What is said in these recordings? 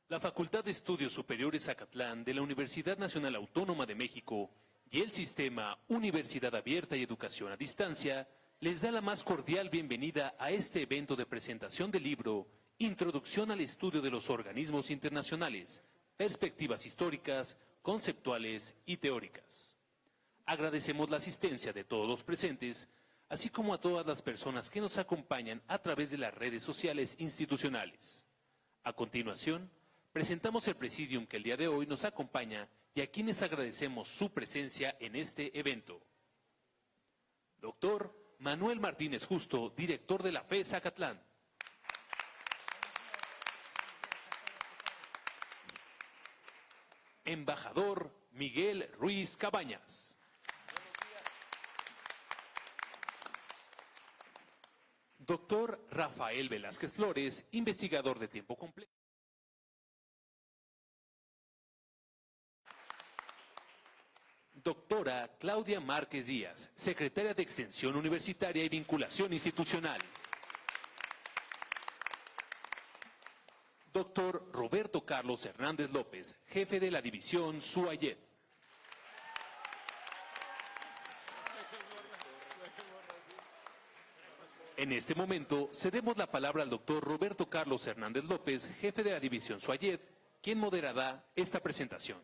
La Facultad de Estudios Superiores Zacatlán de la Universidad Nacional Autónoma de México y el Sistema Universidad Abierta y Educación a Distancia les da la más cordial bienvenida a este evento de presentación del libro Introducción al Estudio de los Organismos Internacionales, Perspectivas Históricas, Conceptuales y Teóricas. Agradecemos la asistencia de todos los presentes, así como a todas las personas que nos acompañan a través de las redes sociales institucionales. A continuación, presentamos el presidium que el día de hoy nos acompaña y a quienes agradecemos su presencia en este evento. Doctor Manuel Martínez Justo, director de la FE Zacatlán. Embajador Miguel Ruiz Cabañas. Doctor Rafael Velázquez Flores, investigador de tiempo completo. Doctora Claudia Márquez Díaz, secretaria de Extensión Universitaria y Vinculación Institucional. Doctor Roberto Carlos Hernández López, jefe de la División SUAYED. En este momento, cedemos la palabra al doctor Roberto Carlos Hernández López, jefe de la División SUAYED, quien moderará esta presentación.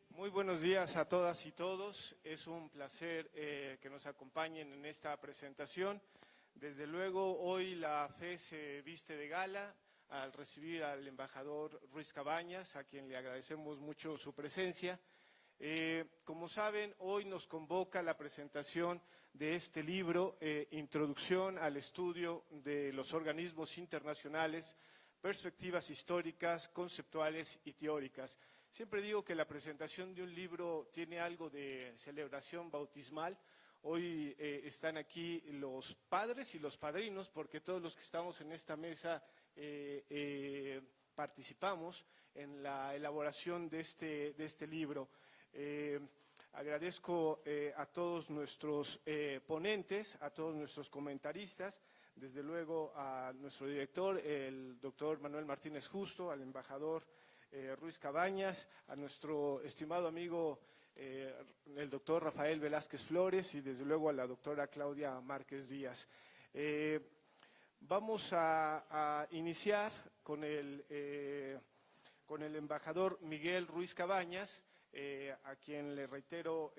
Muy buenos días a todas y todos. Es un placer que nos acompañen en esta presentación. Desde luego, hoy la FE se viste de gala al recibir al embajador Ruiz Cabañas, a quien le agradecemos mucho su presencia. Como saben, hoy nos convoca la presentación de este libro, Introducción al Estudio de los Organismos Internacionales, Perspectivas Históricas, Conceptuales y Teóricas. Siempre digo que la presentación de un libro tiene algo de celebración bautismal. Hoy están aquí los padres y los padrinos, porque todos los que estamos en esta mesa participamos en la elaboración de este libro. Agradezco a todos nuestros ponentes, a todos nuestros comentaristas, desde luego a nuestro director, el doctor Manuel Martínez Justo, al embajador Ruiz Cabañas, a nuestro estimado amigo el doctor Rafael Velázquez Flores y desde luego a la doctora Claudia Márquez Díaz. Vamos a iniciar con el embajador Miguel Ruiz Cabañas, a quien le reitero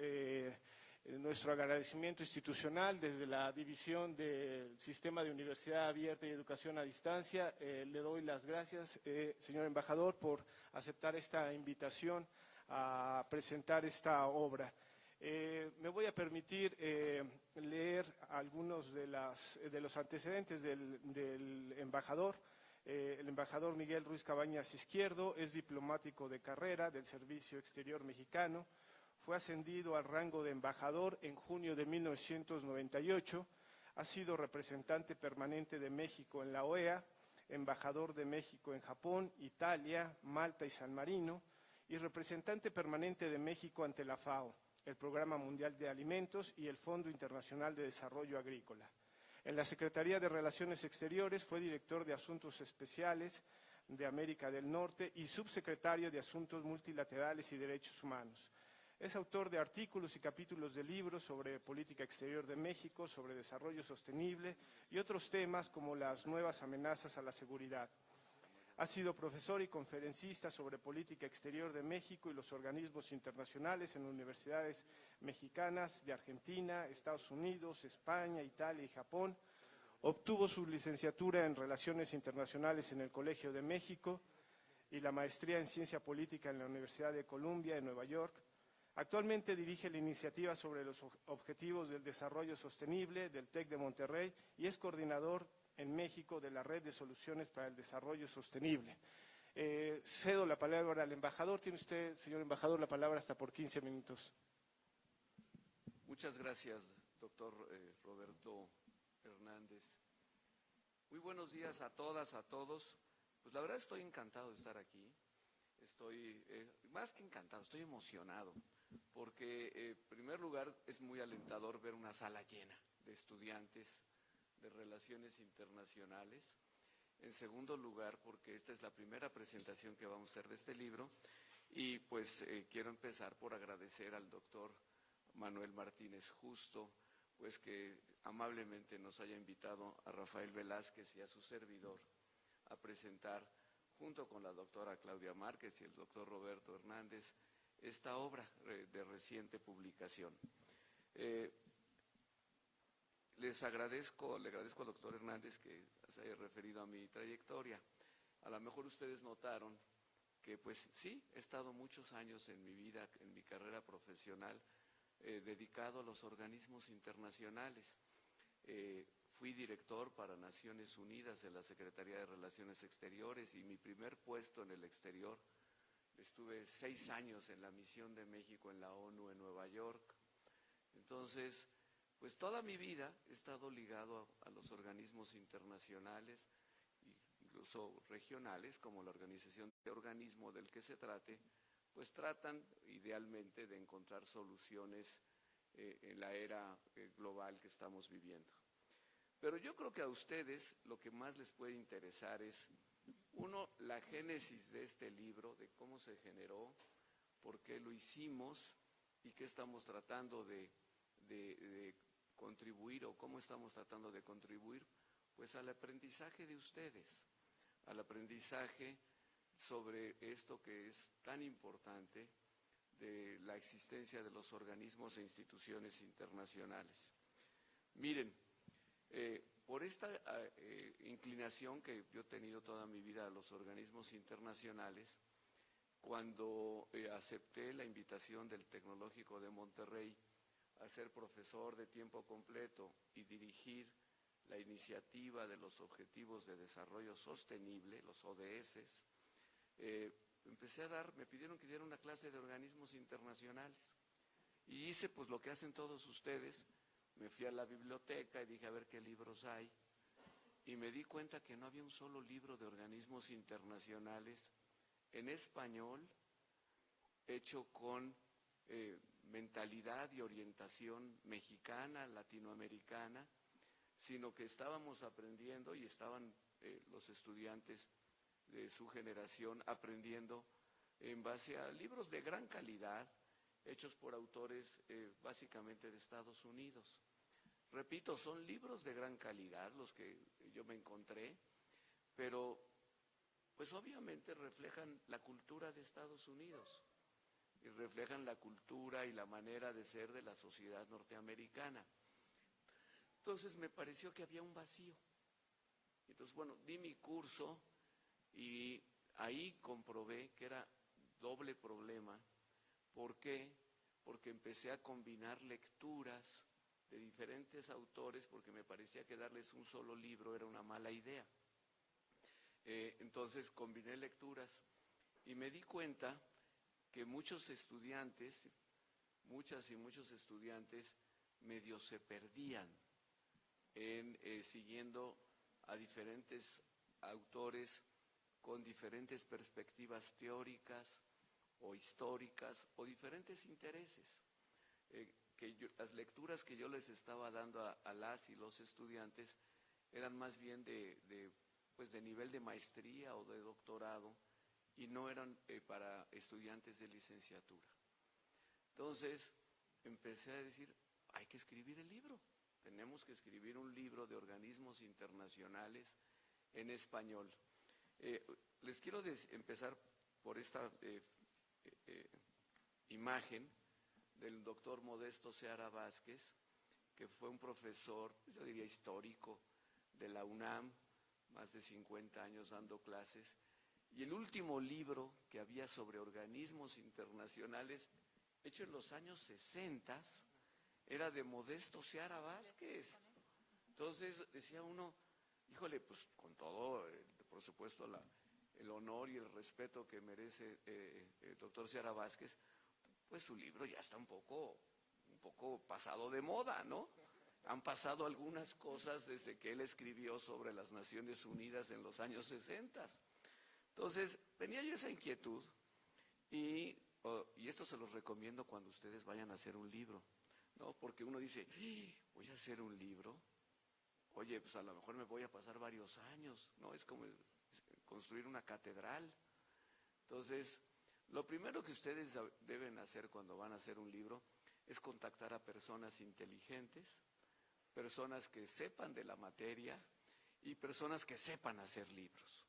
nuestro agradecimiento institucional desde la División del Sistema de Universidad Abierta y Educación a Distancia. Le doy las gracias, señor embajador, por aceptar esta invitación a presentar esta obra. Me voy a permitir leer algunos de los antecedentes del embajador. El embajador Miguel Ruiz Cabañas Izquierdo es diplomático de carrera del Servicio Exterior Mexicano. Fue ascendido al rango de embajador en junio de 1998, ha sido representante permanente de México en la OEA, embajador de México en Japón, Italia, Malta y San Marino, y representante permanente de México ante la FAO, el Programa Mundial de Alimentos y el Fondo Internacional de Desarrollo Agrícola. En la Secretaría de Relaciones Exteriores fue director de Asuntos Especiales de América del Norte y subsecretario de Asuntos Multilaterales y Derechos Humanos. Es autor de artículos y capítulos de libros sobre política exterior de México, sobre desarrollo sostenible y otros temas como las nuevas amenazas a la seguridad. Ha sido profesor y conferencista sobre política exterior de México y los organismos internacionales en universidades mexicanas de Argentina, Estados Unidos, España, Italia y Japón. Obtuvo su licenciatura en Relaciones Internacionales en el Colegio de México y la maestría en Ciencia Política en la Universidad de Columbia en Nueva York. Actualmente dirige la iniciativa sobre los Objetivos del Desarrollo Sostenible del TEC de Monterrey y es coordinador en México de la Red de Soluciones para el Desarrollo Sostenible. Cedo la palabra al embajador. Tiene usted, señor embajador, la palabra hasta por 15 minutos. Muchas gracias, doctor Roberto Hernández. Muy buenos días a todas, a todos. Pues la verdad estoy encantado de estar aquí. Estoy, más que encantado, estoy emocionado, porque en primer lugar es muy alentador ver una sala llena de estudiantes de Relaciones Internacionales. En segundo lugar, porque esta es la primera presentación que vamos a hacer de este libro. Y pues quiero empezar por agradecer al doctor Manuel Martínez Justo, pues que amablemente nos haya invitado a Rafael Velázquez y a su servidor a presentar, junto con la doctora Claudia Márquez y el doctor Roberto Hernández, esta obra de reciente publicación. Le agradezco al doctor Hernández que se haya referido a mi trayectoria. A lo mejor ustedes notaron que pues sí, he estado muchos años en mi vida, en mi carrera profesional, dedicado a los organismos internacionales. Fui director para Naciones Unidas de la Secretaría de Relaciones Exteriores y mi primer puesto en el exterior, estuve 6 años en la misión de México en la ONU en Nueva York. Entonces, pues toda mi vida he estado ligado a los organismos internacionales, incluso regionales, como la organización de organismo del que se trate, pues tratan idealmente de encontrar soluciones en la era global que estamos viviendo. Pero yo creo que a ustedes lo que más les puede interesar es, uno, la génesis de este libro, de cómo se generó, por qué lo hicimos y qué estamos tratando de contribuir o cómo estamos tratando de contribuir, pues al aprendizaje de ustedes, al aprendizaje sobre esto que es tan importante de la existencia de los organismos e instituciones internacionales. Miren, por esta inclinación que yo he tenido toda mi vida a los organismos internacionales, cuando acepté la invitación del Tecnológico de Monterrey a ser profesor de tiempo completo y dirigir la iniciativa de los Objetivos de Desarrollo Sostenible, los ODS, me pidieron que diera una clase de organismos internacionales. Y hice pues lo que hacen todos ustedes, me fui a la biblioteca y dije a ver qué libros hay, y me di cuenta que no había un solo libro de organismos internacionales en español, hecho con mentalidad y orientación mexicana, latinoamericana, sino que estábamos aprendiendo y estaban los estudiantes de su generación aprendiendo en base a libros de gran calidad, hechos por autores básicamente de Estados Unidos. Repito, son libros de gran calidad los que yo me encontré, pero pues obviamente reflejan la cultura de Estados Unidos y reflejan la cultura y la manera de ser de la sociedad norteamericana. Entonces me pareció que había un vacío. Entonces, bueno, di mi curso y ahí comprobé que era doble problema. ¿Por qué? Porque empecé a combinar lecturas de diferentes autores, porque me parecía que darles un solo libro era una mala idea. Entonces combiné lecturas y me di cuenta que muchos estudiantes, muchas y muchos estudiantes medio se perdían en siguiendo a diferentes autores con diferentes perspectivas teóricas o históricas o diferentes intereses. Las lecturas que yo les estaba dando a las y los estudiantes eran más bien de nivel de maestría o de doctorado y no eran para estudiantes de licenciatura. Entonces empecé a decir, hay que escribir el libro. Tenemos que escribir un libro de organismos internacionales en español. Les quiero empezar por esta imagen del doctor Modesto Seara Vázquez, que fue un profesor, yo diría histórico, de la UNAM, más de 50 años dando clases, y el último libro que había sobre organismos internacionales, hecho en los años 60, era de Modesto Seara Vázquez. Entonces decía uno, híjole, pues con todo, por supuesto, el honor y el respeto que merece el doctor Seara Vázquez, pues su libro ya está un poco pasado de moda, ¿no? Han pasado algunas cosas desde que él escribió sobre las Naciones Unidas en los años 60. Entonces, tenía yo esa inquietud y esto se los recomiendo cuando ustedes vayan a hacer un libro, ¿no? Porque uno dice, voy a hacer un libro. oye, pues a lo mejor me voy a pasar varios años, ¿no? Es como construir una catedral. Entonces, lo primero que ustedes deben hacer cuando van a hacer un libro es contactar a personas inteligentes, personas que sepan de la materia y personas que sepan hacer libros.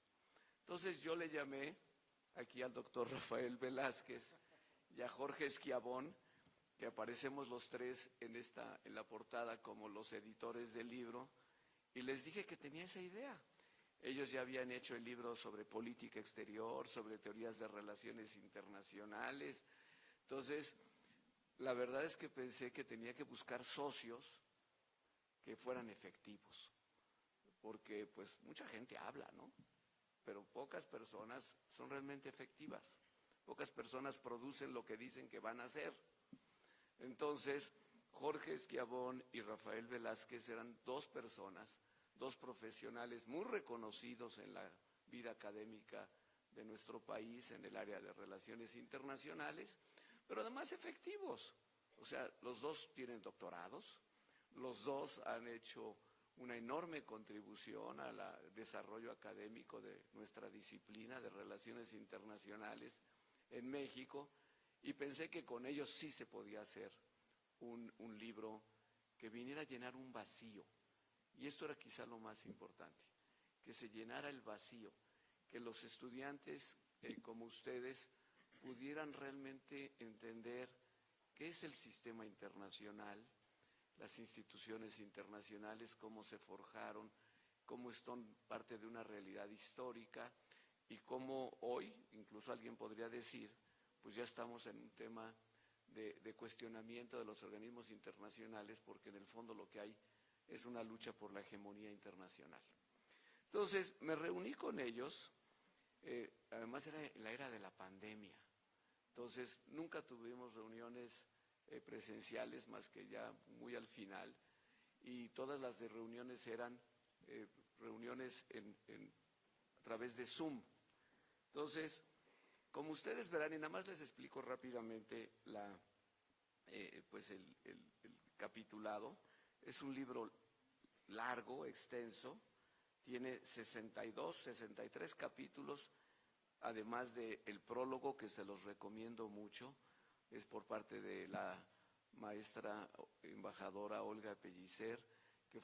Entonces yo le llamé aquí al doctor Rafael Velázquez y a Jorge Esquiabón, que aparecemos los tres en la portada como los editores del libro, y les dije que tenía esa idea. Ellos ya habían hecho el libro sobre política exterior, sobre teorías de relaciones internacionales. Entonces, la verdad es que pensé que tenía que buscar socios que fueran efectivos, porque pues mucha gente habla, ¿no? Pero pocas personas son realmente efectivas. Pocas personas producen lo que dicen que van a hacer. Entonces, Jorge Esquiabón y Rafael Velázquez eran dos personas, dos profesionales muy reconocidos en la vida académica de nuestro país, en el área de relaciones internacionales, pero además efectivos. O sea, los dos tienen doctorados, los dos han hecho una enorme contribución al desarrollo académico de nuestra disciplina de relaciones internacionales en México, y pensé que con ellos sí se podía hacer un libro que viniera a llenar un vacío. Y esto era quizá lo más importante, que se llenara el vacío, que los estudiantes como ustedes pudieran realmente entender qué es el sistema internacional, las instituciones internacionales, cómo se forjaron, cómo son parte de una realidad histórica y cómo hoy, incluso alguien podría decir, pues ya estamos en un tema de cuestionamiento de los organismos internacionales, porque en el fondo lo que hay es una lucha por la hegemonía internacional. Entonces me reuní con ellos, además era la era de la pandemia, entonces nunca tuvimos reuniones presenciales más que ya muy al final, y todas las de reuniones eran reuniones a través de Zoom. Entonces, como ustedes verán, y nada más les explico rápidamente pues el capitulado, es un libro largo, extenso, tiene 63 capítulos, además del prólogo que se los recomiendo mucho, es por parte de la maestra embajadora Olga Pellicer, que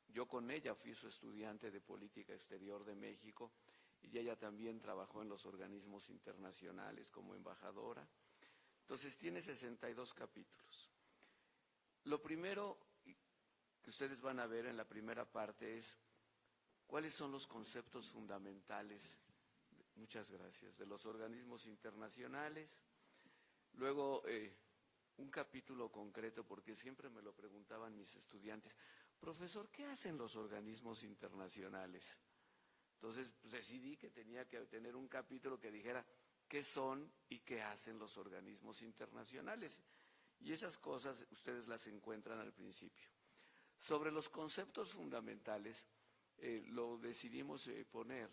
yo con ella fui su estudiante de política exterior de México, y ella también trabajó en los organismos internacionales como embajadora. Entonces tiene 62 capítulos. Lo primero que ustedes van a ver en la primera parte es cuáles son los conceptos fundamentales, muchas gracias, de los organismos internacionales. Luego, un capítulo concreto, porque siempre me lo preguntaban mis estudiantes, profesor, ¿qué hacen los organismos internacionales? Entonces, pues, decidí que tenía que tener un capítulo que dijera qué son y qué hacen los organismos internacionales. Y esas cosas ustedes las encuentran al principio. Sobre los conceptos fundamentales, lo decidimos poner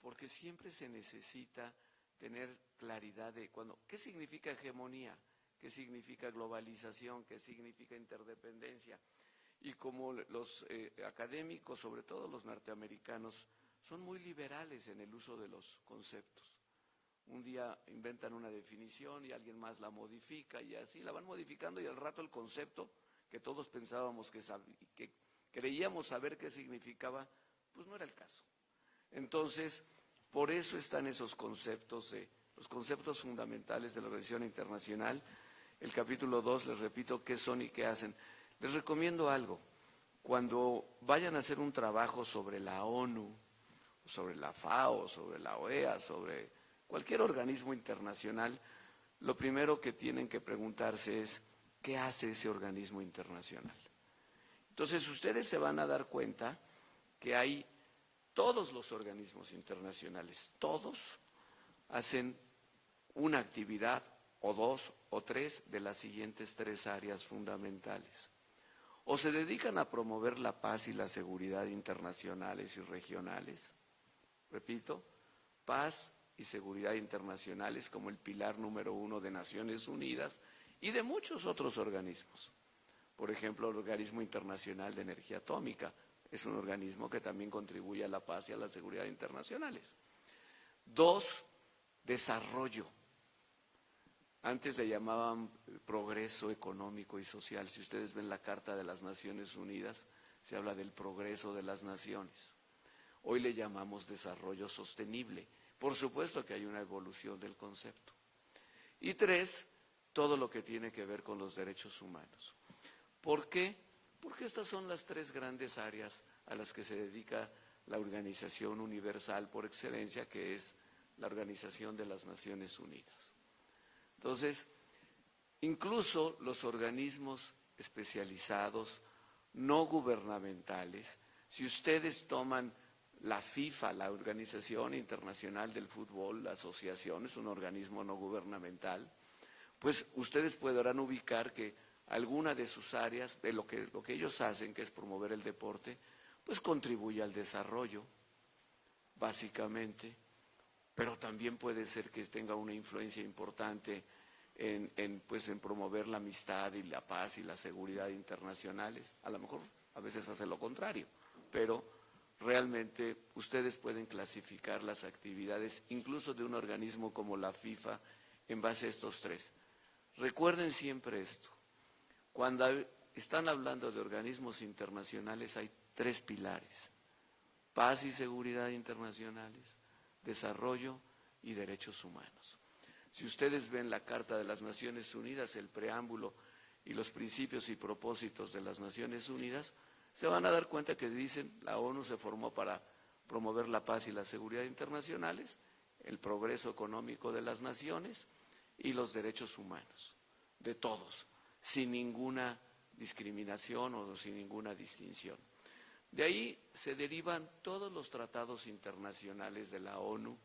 porque siempre se necesita tener claridad de qué significa hegemonía, qué significa globalización, qué significa interdependencia. Y como los académicos, sobre todo los norteamericanos, son muy liberales en el uso de los conceptos. Un día inventan una definición y alguien más la modifica, y así la van modificando, y al rato el concepto que todos pensábamos que creíamos saber qué significaba, pues no era el caso. Entonces, por eso están esos conceptos, los conceptos fundamentales de la organización internacional. El capítulo 2, les repito, qué son y qué hacen. Les recomiendo algo. Cuando vayan a hacer un trabajo sobre la ONU, sobre la FAO, sobre la OEA, sobre cualquier organismo internacional, lo primero que tienen que preguntarse es, ¿qué hace ese organismo internacional? Entonces, ustedes se van a dar cuenta que hay todos los organismos internacionales, todos hacen una actividad o dos o tres de las siguientes tres áreas fundamentales. O se dedican a promover la paz y la seguridad internacionales y regionales. Repito, paz y seguridad internacionales como el pilar número 1 de Naciones Unidas y de muchos otros organismos. Por ejemplo, el Organismo Internacional de Energía Atómica es un organismo que también contribuye a la paz y a la seguridad internacionales. 2, desarrollo. Antes le llamaban progreso económico y social. Si ustedes ven la Carta de las Naciones Unidas, se habla del progreso de las naciones. Hoy le llamamos desarrollo sostenible. Por supuesto que hay una evolución del concepto. Y 3, todo lo que tiene que ver con los derechos humanos. ¿Por qué? Porque estas son las 3 grandes áreas a las que se dedica la Organización Universal por excelencia, que es la Organización de las Naciones Unidas. Entonces, incluso los organismos especializados, no gubernamentales, si ustedes toman la FIFA, la Organización Internacional del Fútbol, la asociación, es un organismo no gubernamental, pues ustedes podrán ubicar que alguna de sus áreas, de lo que ellos hacen, que es promover el deporte, pues contribuye al desarrollo, básicamente, pero también puede ser que tenga una influencia importante en promover la amistad y la paz y la seguridad internacionales. A lo mejor a veces hace lo contrario, pero realmente ustedes pueden clasificar las actividades, incluso de un organismo como la FIFA, en base a estos 3. Recuerden siempre esto, cuando están hablando de organismos internacionales hay 3 pilares: paz y seguridad internacionales, desarrollo y derechos humanos. Si ustedes ven la Carta de las Naciones Unidas, el preámbulo y los principios y propósitos de las Naciones Unidas, se van a dar cuenta que dicen la ONU se formó para promover la paz y la seguridad internacionales, el progreso económico de las naciones y los derechos humanos, de todos, sin ninguna discriminación o sin ninguna distinción. De ahí se derivan todos los tratados internacionales de la ONU,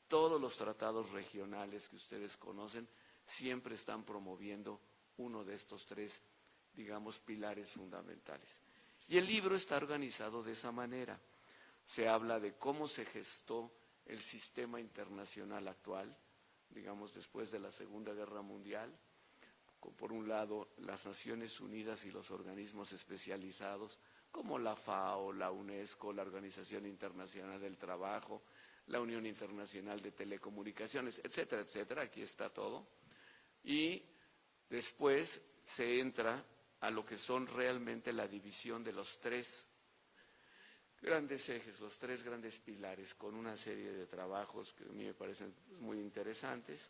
todos los tratados regionales que ustedes conocen, siempre están promoviendo uno de estos 3, digamos, pilares fundamentales. Y el libro está organizado de esa manera. Se habla de cómo se gestó el sistema internacional actual, digamos, después de la Segunda Guerra Mundial. Por un lado, las Naciones Unidas y los organismos especializados, como la FAO, la UNESCO, la Organización Internacional del Trabajo, la Unión Internacional de Telecomunicaciones, etcétera, etcétera, aquí está todo. Y después se entra a lo que son realmente la división de los 3 grandes ejes, los 3 grandes pilares, con una serie de trabajos que a mí me parecen muy interesantes.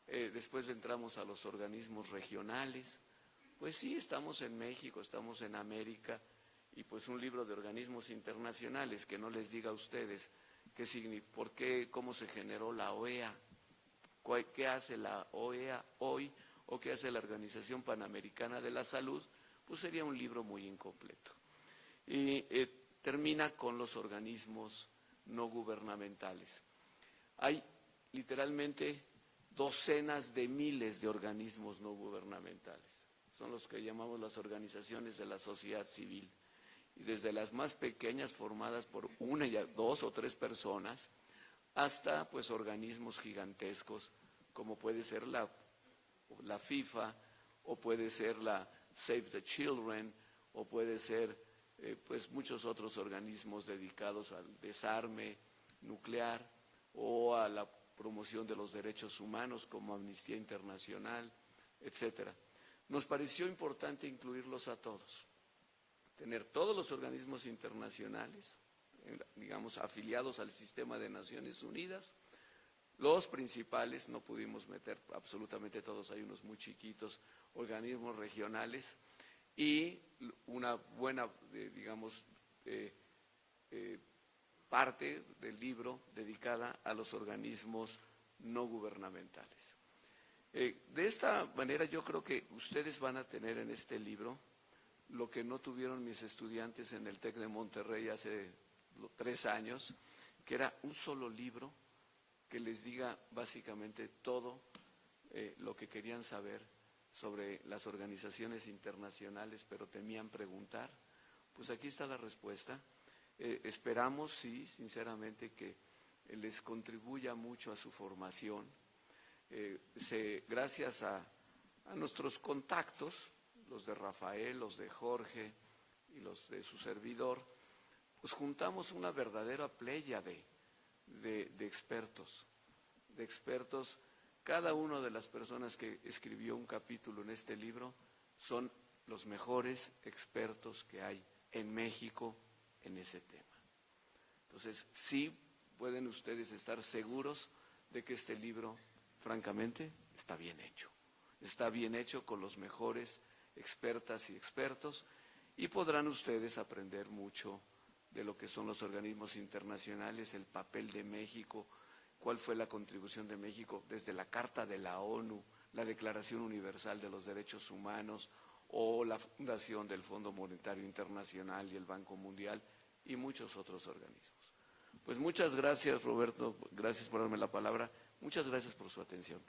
Después entramos a los organismos regionales. Pues sí, estamos en México, estamos en América, y pues un libro de organismos internacionales que no les diga a ustedes por qué, cómo se generó la OEA, qué hace la OEA hoy o qué hace la Organización Panamericana de la Salud, pues sería un libro muy incompleto. Y termina con los organismos no gubernamentales. Hay literalmente docenas de miles de organismos no gubernamentales. Son los que llamamos las organizaciones de la sociedad civil. Y desde las más pequeñas, formadas por 1, 2 o 3 personas, hasta pues organismos gigantescos, como puede ser la FIFA, o puede ser la Save the Children, o puede ser pues muchos otros organismos dedicados al desarme nuclear o a la promoción de los derechos humanos, como Amnistía Internacional, etcétera. Nos pareció importante incluirlos a todos, tener todos los organismos internacionales, digamos, afiliados al sistema de Naciones Unidas. Los principales, no pudimos meter absolutamente todos, hay unos muy chiquitos, organismos regionales, y una buena, digamos, parte del libro dedicada a los organismos no gubernamentales. De esta manera yo creo que ustedes van a tener en este libro lo que no tuvieron mis estudiantes en el TEC de Monterrey hace 3 años, que era un solo libro que les diga básicamente todo lo que querían saber sobre las organizaciones internacionales, pero temían preguntar. Pues aquí está la respuesta. Esperamos, sí, sinceramente, que les contribuya mucho a su formación. Gracias a nuestros contactos, los de Rafael, los de Jorge y los de su servidor, pues juntamos una verdadera pléyade de expertos, Cada una de las personas que escribió un capítulo en este libro son los mejores expertos que hay en México en ese tema. Entonces, sí pueden ustedes estar seguros de que este libro, francamente, está bien hecho. Está bien hecho con los mejores expertas y expertos, y podrán ustedes aprender mucho de lo que son los organismos internacionales, el papel de México, cuál fue la contribución de México desde la Carta de la ONU, la Declaración Universal de los Derechos Humanos o la fundación del Fondo Monetario Internacional y el Banco Mundial y muchos otros organismos. Pues muchas gracias, Roberto, gracias por darme la palabra, muchas gracias por su atención.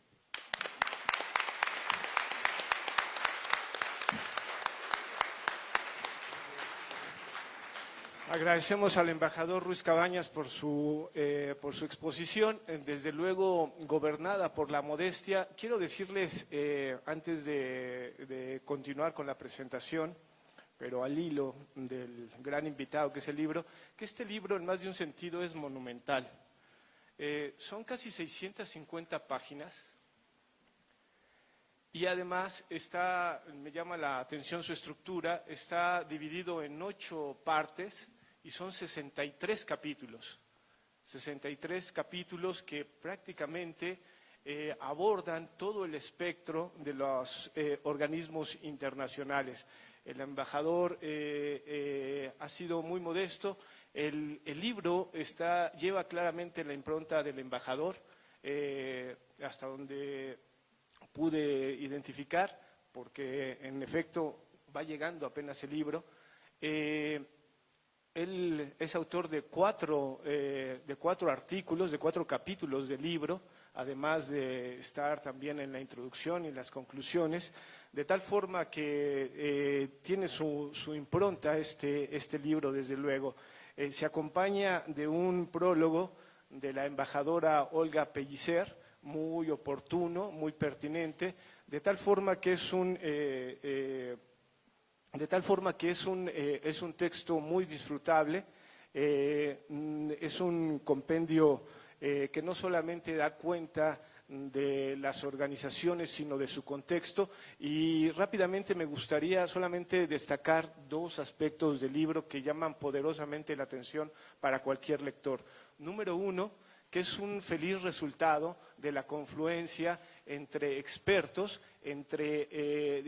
Agradecemos al embajador Ruiz Cabañas por su exposición, desde luego gobernada por la modestia. Quiero decirles, antes de continuar con la presentación, pero al hilo del gran invitado que es el libro, que este libro en más de un sentido es monumental. Son casi 650 páginas y además me llama la atención su estructura, está dividido en 8 partes y son 63 capítulos. 63 capítulos que prácticamente abordan todo el espectro de los organismos internacionales. El embajador ha sido muy modesto. El libro lleva claramente la impronta del embajador, hasta donde pude identificar, porque en efecto va llegando apenas el libro. Él es autor de 4 artículos, de 4 capítulos del libro, además de estar también en la introducción y las conclusiones, de tal forma que tiene su impronta este libro, desde luego. Se acompaña de un prólogo de la embajadora Olga Pellicer, muy oportuno, muy pertinente, de tal forma que es un texto muy disfrutable, es un compendio que no solamente da cuenta de las organizaciones, sino de su contexto, y rápidamente me gustaría solamente destacar 2 aspectos del libro que llaman poderosamente la atención para cualquier lector. Número 1, que es un feliz resultado de la confluencia entre expertos, entre,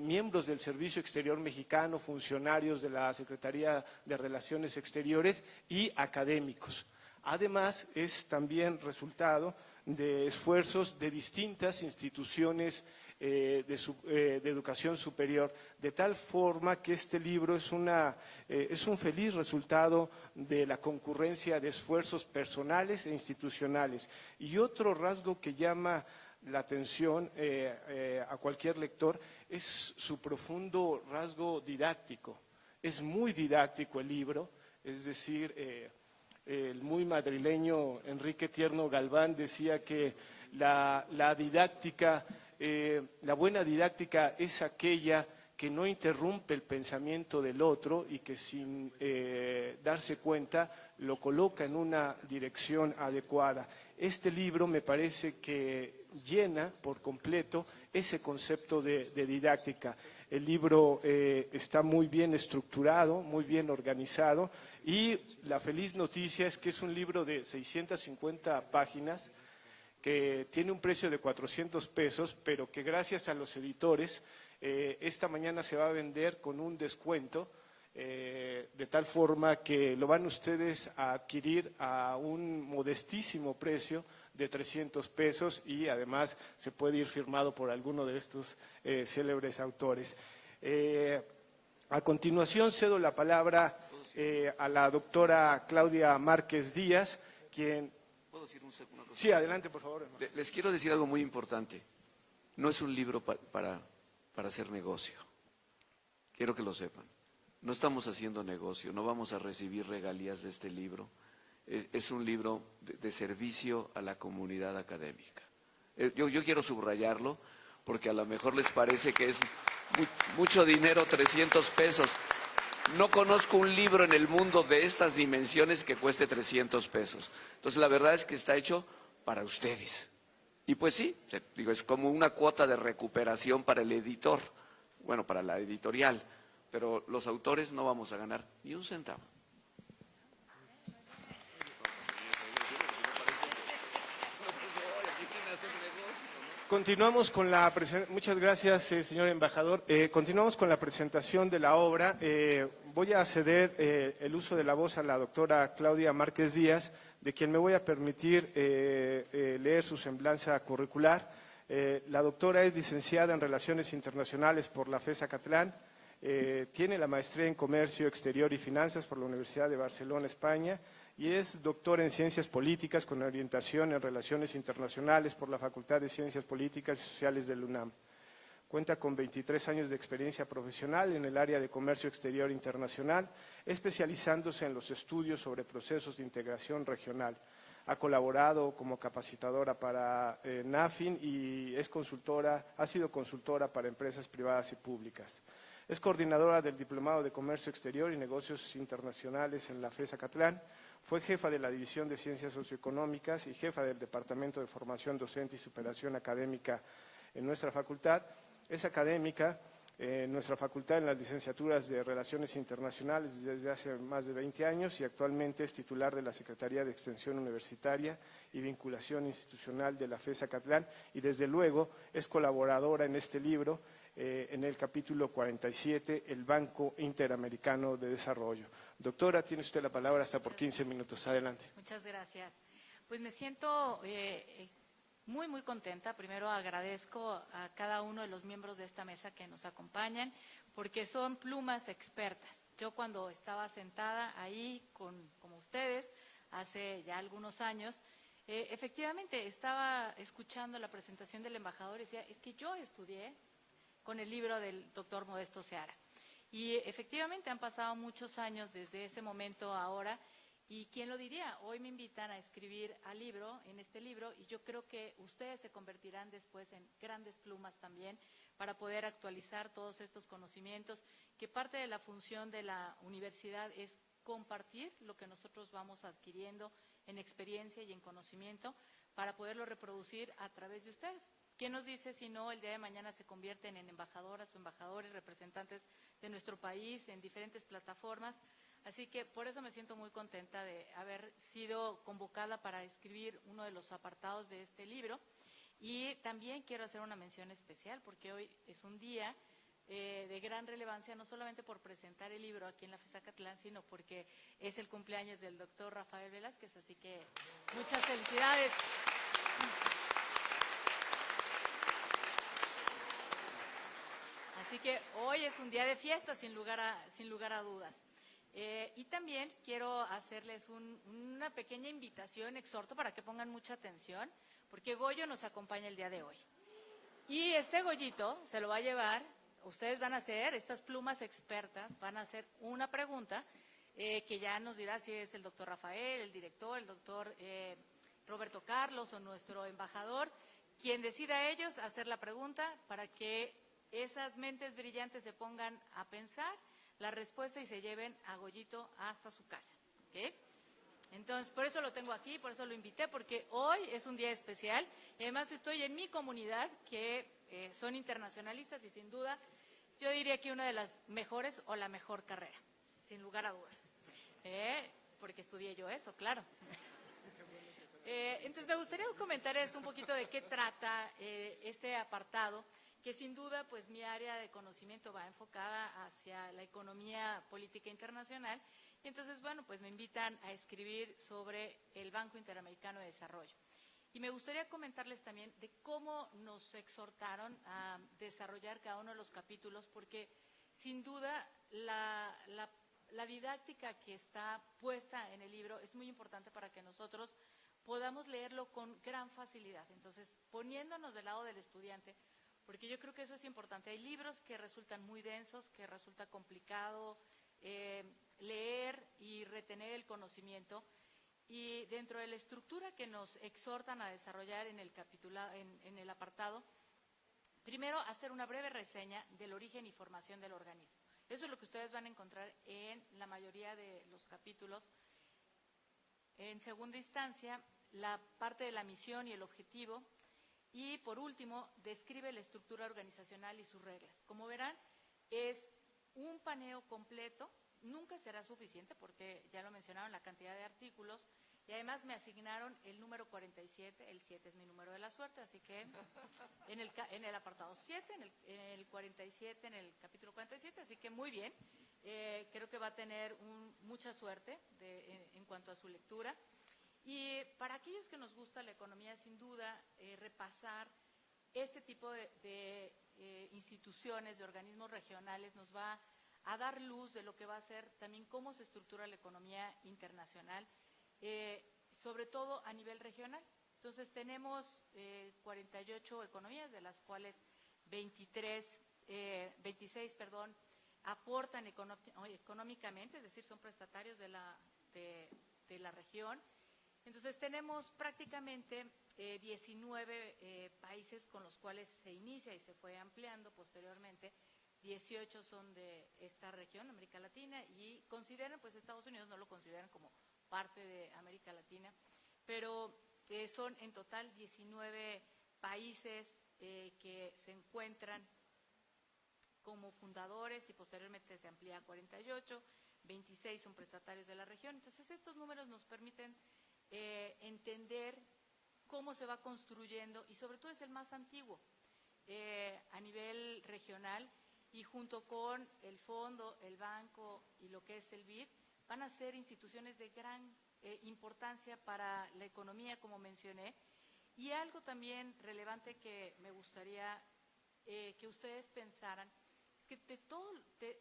miembros del Servicio Exterior Mexicano, funcionarios de la Secretaría de Relaciones Exteriores y académicos. Además, es también resultado de esfuerzos de distintas instituciones de educación superior, de tal forma que este libro es un feliz resultado de la concurrencia de esfuerzos personales e institucionales. Y otro rasgo que llama la atención a cualquier lector es su profundo rasgo didáctico. Es muy didáctico el libro, es decir, el muy madrileño Enrique Tierno Galván decía que la buena didáctica es aquella que no interrumpe el pensamiento del otro y que sin darse cuenta lo coloca en una dirección adecuada. Este libro me parece que llena por completo ese concepto de didáctica. El libro está muy bien estructurado, muy bien organizado, y la feliz noticia es que es un libro de 650 páginas que tiene un precio de 400 pesos, pero que gracias a los editores esta mañana se va a vender con un descuento, de tal forma que lo van ustedes a adquirir a un modestísimo precio de 300 pesos y además se puede ir firmado por alguno de estos célebres autores. A continuación cedo la palabra a la doctora Claudia Márquez Díaz, quien... ¿Puedo decir una cosa? Sí, adelante, por favor, hermano. Les quiero decir algo muy importante. No es un libro para hacer negocio. Quiero que lo sepan. No estamos haciendo negocio, no vamos a recibir regalías de este libro. Es un libro de servicio a la comunidad académica. Yo quiero subrayarlo porque a lo mejor les parece que es mucho dinero, 300 pesos. No conozco un libro en el mundo de estas dimensiones que cueste 300 pesos. Entonces, la verdad es que está hecho para ustedes. Y pues sí, digo, es como una cuota de recuperación para el editor, bueno, para la editorial, pero los autores no vamos a ganar ni un centavo. Continuamos con la muchas gracias, señor embajador. Continuamos con la presentación de la obra. Voy a ceder el uso de la voz a la doctora Claudia Márquez Díaz, de quien me voy a permitir leer su semblanza curricular. La doctora es licenciada en Relaciones Internacionales por la FES Acatlán, tiene la maestría en Comercio Exterior y Finanzas por la Universidad de Barcelona, España, y es doctora en Ciencias Políticas con orientación en Relaciones Internacionales por la Facultad de Ciencias Políticas y Sociales del UNAM. Cuenta con 23 años de experiencia profesional en el área de comercio exterior internacional, especializándose en los estudios sobre procesos de integración regional. Ha colaborado como capacitadora para NAFIN y ha sido consultora para empresas privadas y públicas. Es coordinadora del Diplomado de Comercio Exterior y Negocios Internacionales en la FES Acatlán. Fue jefa de la División de Ciencias Socioeconómicas y jefa del Departamento de Formación Docente y Superación Académica en nuestra facultad. Es académica en nuestra facultad en las licenciaturas de Relaciones Internacionales desde hace más de 20 años y actualmente es titular de la Secretaría de Extensión Universitaria y Vinculación Institucional de la FES Acatlán y desde luego es colaboradora en este libro en el capítulo 47, el Banco Interamericano de Desarrollo. Doctora, tiene usted la palabra hasta por 15 minutos. Adelante. Muchas gracias. Pues me siento muy, muy contenta. Primero agradezco a cada uno de los miembros de esta mesa que nos acompañan, porque son plumas expertas. Yo cuando estaba sentada ahí como ustedes, hace ya algunos años, efectivamente estaba escuchando la presentación del embajador y decía, es que yo estudié con el libro del doctor Modesto Seara. Y efectivamente han pasado muchos años desde ese momento a ahora, y quién lo diría, hoy me invitan a escribir en este libro, y yo creo que ustedes se convertirán después en grandes plumas también para poder actualizar todos estos conocimientos, que parte de la función de la universidad es compartir lo que nosotros vamos adquiriendo en experiencia y en conocimiento para poderlo reproducir a través de ustedes. ¿Quién nos dice si no el día de mañana se convierten en embajadoras o embajadores, representantes de nuestro país en diferentes plataformas? Así que por eso me siento muy contenta de haber sido convocada para escribir uno de los apartados de este libro. Y también quiero hacer una mención especial porque hoy es un día de gran relevancia, no solamente por presentar el libro aquí en la FES Acatlán, sino porque es el cumpleaños del doctor Rafael Velázquez, así que muchas felicidades. Así que hoy es un día de fiesta, sin lugar a dudas. Y también quiero hacerles una pequeña invitación, exhorto para que pongan mucha atención, porque Goyo nos acompaña el día de hoy. Y este Goyito se lo va a llevar, ustedes van a hacer, estas plumas expertas, van a hacer una pregunta que ya nos dirá si es el doctor Rafael, el director, el doctor Roberto Carlos o nuestro embajador, quien decida ellos hacer la pregunta para que esas mentes brillantes se pongan a pensar la respuesta y se lleven a Goyito hasta su casa. ¿Okay? Entonces, por eso lo tengo aquí, por eso lo invité, porque hoy es un día especial. Además, estoy en mi comunidad, que son internacionalistas y sin duda, yo diría que una de las mejores o la mejor carrera, sin lugar a dudas. Porque estudié yo eso, claro. Entonces, me gustaría comentarles un poquito de qué trata este apartado, que sin duda, pues mi área de conocimiento va enfocada hacia la economía política internacional. Y entonces, bueno, pues me invitan a escribir sobre el Banco Interamericano de Desarrollo. Y me gustaría comentarles también de cómo nos exhortaron a desarrollar cada uno de los capítulos, porque sin duda la didáctica que está puesta en el libro es muy importante para que nosotros podamos leerlo con gran facilidad. Entonces, poniéndonos del lado del estudiante, porque yo creo que eso es importante. Hay libros que resultan muy densos, que resulta complicado leer y retener el conocimiento, y dentro de la estructura que nos exhortan a desarrollar en el apartado, Primero, hacer una breve reseña del origen y formación del organismo. Eso es lo que ustedes van a encontrar en la mayoría de los capítulos. En segunda instancia, la parte de la misión y el objetivo. Y, por último, describe la estructura organizacional y sus reglas. Como verán, es un paneo completo. Nunca será suficiente porque, ya lo mencionaron, la cantidad de artículos. Y además me asignaron el número 47, el 7 es mi número de la suerte, así que en el apartado 7, en el 47, en el capítulo 47, así que muy bien. Creo que va a tener mucha suerte en cuanto a su lectura. Y para aquellos que nos gusta la economía, sin duda, repasar este tipo de instituciones, de organismos regionales, nos va a dar luz de lo que va a ser también cómo se estructura la economía internacional, sobre todo a nivel regional. Entonces tenemos 48 economías, de las cuales 26 aportan económicamente, es decir, son prestatarios de la región. Entonces tenemos prácticamente 19 países con los cuales se inicia y se fue ampliando posteriormente. 18 son de esta región, América Latina, y consideran, pues Estados Unidos no lo consideran como parte de América Latina, pero son en total 19 países que se encuentran como fundadores y posteriormente se amplía a 48, 26 son prestatarios de la región. Entonces estos números nos permiten entender cómo se va construyendo y sobre todo es el más antiguo a nivel regional y junto con el fondo, el banco y lo que es el BID, van a ser instituciones de gran importancia para la economía, como mencioné. Y algo también relevante que me gustaría que ustedes pensaran, es que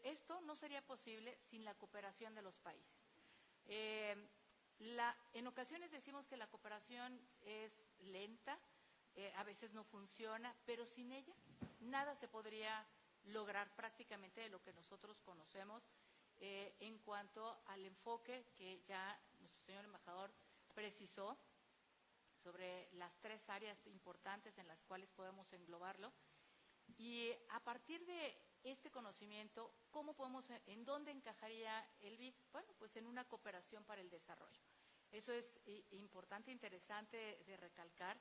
esto no sería posible sin la cooperación de los países. En ocasiones decimos que la cooperación es lenta, a veces no funciona, pero sin ella nada se podría lograr prácticamente de lo que nosotros conocemos en cuanto al enfoque que ya nuestro señor embajador precisó sobre las 3 áreas importantes en las cuales podemos englobarlo. Y a partir de este conocimiento, ¿en dónde encajaría el BID? Bueno, pues en una cooperación para el desarrollo. Eso es importante, interesante de recalcar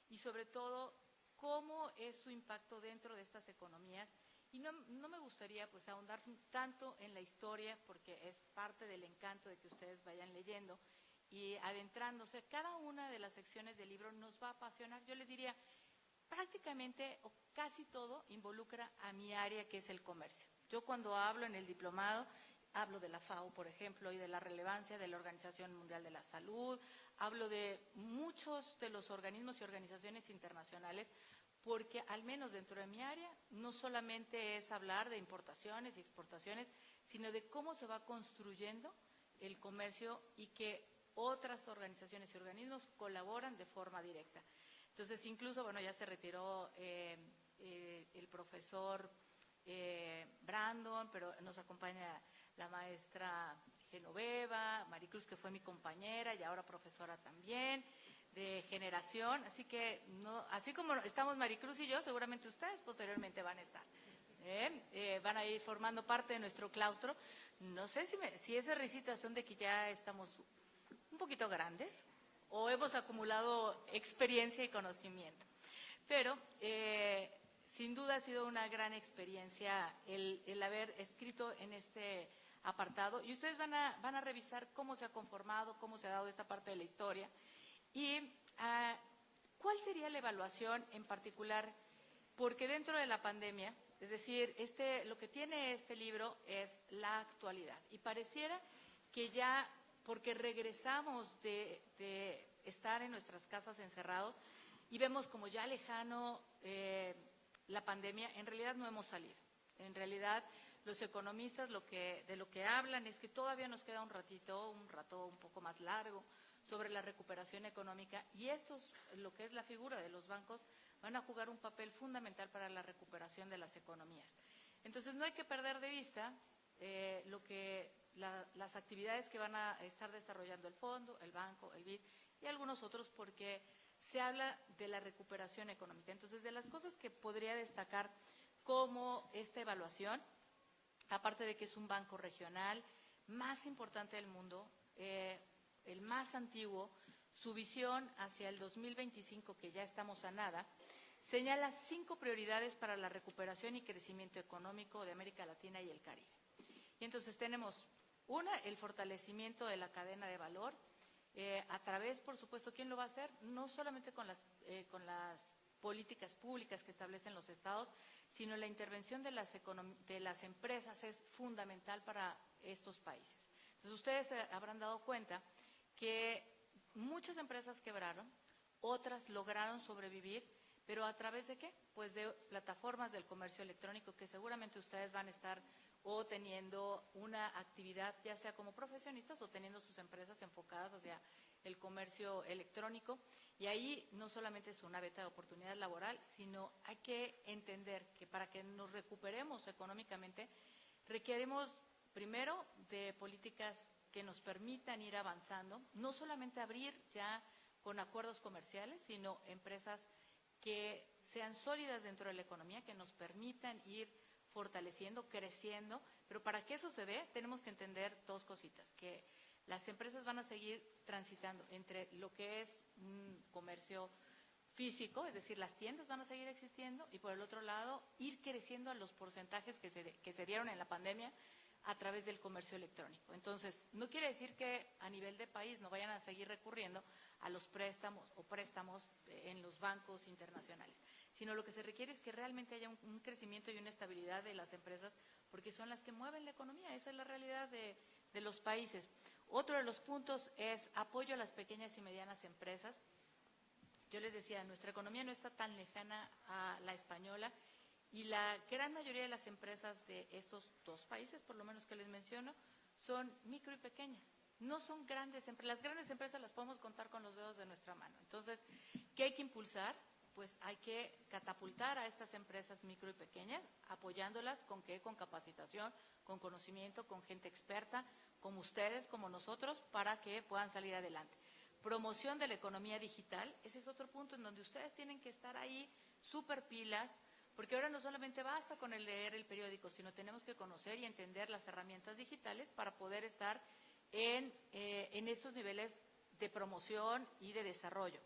y sobre todo cómo es su impacto dentro de estas economías. Y no me gustaría pues ahondar tanto en la historia porque es parte del encanto de que ustedes vayan leyendo y adentrándose. Cada una de las secciones del libro nos va a apasionar. Yo les diría, prácticamente o casi todo involucra a mi área que es el comercio. Yo cuando hablo en el diplomado, hablo de la FAO, por ejemplo, y de la relevancia de la Organización Mundial de la Salud, hablo de muchos de los organismos y organizaciones internacionales, porque al menos dentro de mi área no solamente es hablar de importaciones y exportaciones, sino de cómo se va construyendo el comercio y que otras organizaciones y organismos colaboran de forma directa. Entonces, incluso, bueno, ya se retiró el profesor Brandon, pero nos acompaña la maestra Genoveva, Maricruz, que fue mi compañera y ahora profesora también, de generación, así que así como estamos Maricruz y yo, seguramente ustedes posteriormente van a estar. Van a ir formando parte de nuestro claustro. No sé si esas risitas son de que ya estamos un poquito grandes o hemos acumulado experiencia y conocimiento. Pero sin duda ha sido una gran experiencia el haber escrito en este apartado y ustedes van a revisar cómo se ha conformado, cómo se ha dado esta parte de la historia y cuál sería la evaluación en particular, porque dentro de la pandemia, es decir, lo que tiene este libro es la actualidad y pareciera que ya, porque regresamos de estar en nuestras casas encerrados y vemos como ya lejano la pandemia, en realidad no hemos salido. En realidad, los economistas de lo que hablan es que todavía nos queda un rato un poco más largo sobre la recuperación económica y lo que es la figura de los bancos, van a jugar un papel fundamental para la recuperación de las economías. Entonces, no hay que perder de vista las actividades que van a estar desarrollando el fondo, el banco, el BID y algunos otros, porque se habla de la recuperación económica. Entonces, de las cosas que podría destacar como esta evaluación, aparte de que es un banco regional más importante del mundo, el más antiguo, su visión hacia el 2025, que ya estamos a nada, señala 5 prioridades para la recuperación y crecimiento económico de América Latina y el Caribe. Y entonces tenemos una, el fortalecimiento de la cadena de valor, a través, por supuesto, ¿quién lo va a hacer? No solamente con las políticas públicas que establecen los estados, sino la intervención de las empresas es fundamental para estos países. Entonces, ustedes se habrán dado cuenta que muchas empresas quebraron, otras lograron sobrevivir, pero ¿a través de qué? Pues de plataformas del comercio electrónico, que seguramente ustedes van a estar o teniendo una actividad, ya sea como profesionistas o teniendo sus empresas enfocadas hacia el comercio electrónico. Y ahí no solamente es una beta de oportunidad laboral, sino hay que entender que para que nos recuperemos económicamente, requerimos primero de políticas que nos permitan ir avanzando, no solamente abrir ya con acuerdos comerciales, sino empresas que sean sólidas dentro de la economía, que nos permitan ir fortaleciendo, creciendo, pero para que eso se dé tenemos que entender 2 cositas, que las empresas van a seguir transitando entre lo que es un comercio físico, es decir, las tiendas van a seguir existiendo, y por el otro lado, ir creciendo a los porcentajes que se dieron en la pandemia a través del comercio electrónico. Entonces, no quiere decir que a nivel de país no vayan a seguir recurriendo a los préstamos en los bancos internacionales, sino lo que se requiere es que realmente haya un crecimiento y una estabilidad de las empresas, porque son las que mueven la economía, esa es la realidad de los países. Otro de los puntos es apoyo a las pequeñas y medianas empresas. Yo les decía, nuestra economía no está tan lejana a la española, y la gran mayoría de las empresas de estos 2 países, por lo menos que les menciono, son micro y pequeñas. No son grandes empresas. Las grandes empresas las podemos contar con los dedos de nuestra mano. Entonces, ¿qué hay que impulsar? Pues hay que catapultar a estas empresas micro y pequeñas, apoyándolas ¿con qué? Con capacitación, con conocimiento, con gente experta, como ustedes, como nosotros, para que puedan salir adelante. Promoción de la economía digital, ese es otro punto en donde ustedes tienen que estar ahí súper pilas, porque ahora no solamente basta con el leer el periódico, sino tenemos que conocer y entender las herramientas digitales para poder estar en estos niveles de promoción y de desarrollo.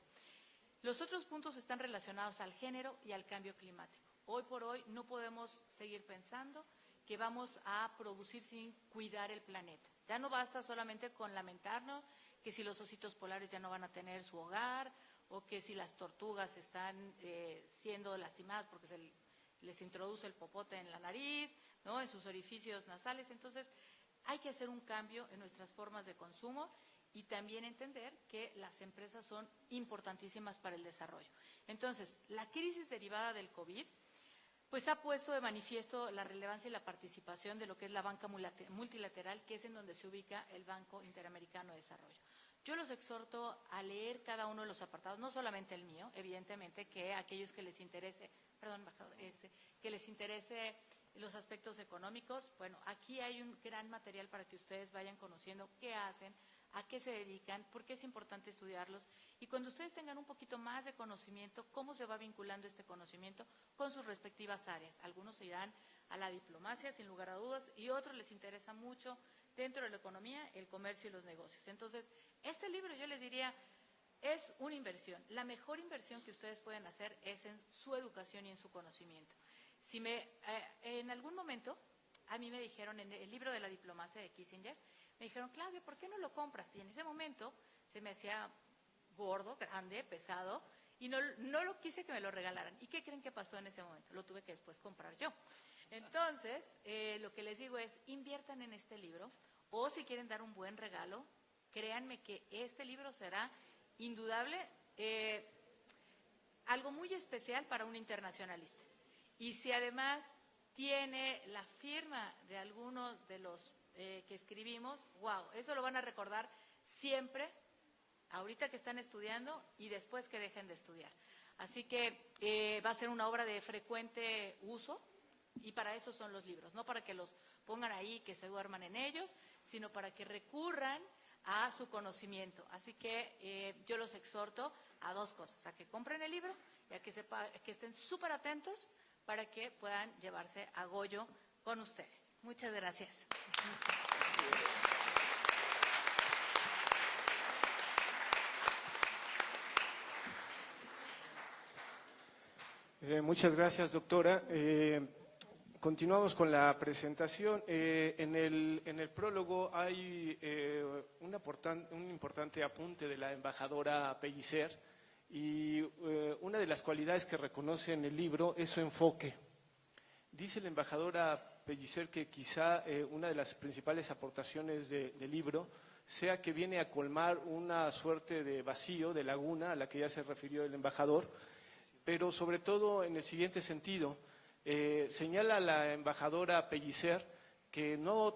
Los otros puntos están relacionados al género y al cambio climático. Hoy por hoy no podemos seguir pensando que vamos a producir sin cuidar el planeta. Ya no basta solamente con lamentarnos que si los ositos polares ya no van a tener su hogar, o que si las tortugas están siendo lastimadas porque se les introduce el popote en la nariz, ¿no? En sus orificios nasales. Entonces, hay que hacer un cambio en nuestras formas de consumo y también entender que las empresas son importantísimas para el desarrollo. Entonces, la crisis derivada del COVID, pues ha puesto de manifiesto la relevancia y la participación de lo que es la banca multilateral, que es en donde se ubica el Banco Interamericano de Desarrollo. Yo los exhorto a leer cada uno de los apartados, no solamente el mío, evidentemente, que aquellos que les interese, que les interese los aspectos económicos. Bueno, aquí hay un gran material para que ustedes vayan conociendo qué hacen, a qué se dedican, por qué es importante estudiarlos, y cuando ustedes tengan un poquito más de conocimiento, cómo se va vinculando este conocimiento con sus respectivas áreas. Algunos irán a la diplomacia, sin lugar a dudas, y otros les interesa mucho dentro de la economía, el comercio y los negocios. Entonces, este libro yo les diría, es una inversión. La mejor inversión que ustedes pueden hacer es en su educación y en su conocimiento. En algún momento, a mí me dijeron, en el libro de la diplomacia de Kissinger, me dijeron, Claudia, ¿por qué no lo compras? Y en ese momento se me hacía gordo, grande, pesado, y no lo quise que me lo regalaran. ¿Y qué creen que pasó en ese momento? Lo tuve que después comprar yo. Entonces, lo que les digo es, inviertan en este libro, o si quieren dar un buen regalo, créanme que este libro será indudable, algo muy especial para un internacionalista. Y si además tiene la firma de algunos de los que escribimos, wow, eso lo van a recordar siempre, ahorita que están estudiando y después que dejen de estudiar. Así que va a ser una obra de frecuente uso, y para eso son los libros, no para que los pongan ahí, que se duerman en ellos, sino para que recurran a su conocimiento. Así que yo los exhorto a dos cosas, a que compren el libro y a que estén súper atentos para que puedan llevarse a Goyo con ustedes. Muchas gracias. Muchas gracias, doctora. Continuamos con la presentación. En el prólogo hay un importante apunte de la embajadora Pellicer y una de las cualidades que reconoce en el libro es su enfoque. Dice la embajadora Pellicer que quizá una de las principales aportaciones del libro sea que viene a colmar una suerte de vacío, de laguna, a la que ya se refirió el embajador, pero sobre todo en el siguiente sentido. Señala la embajadora Pellicer que no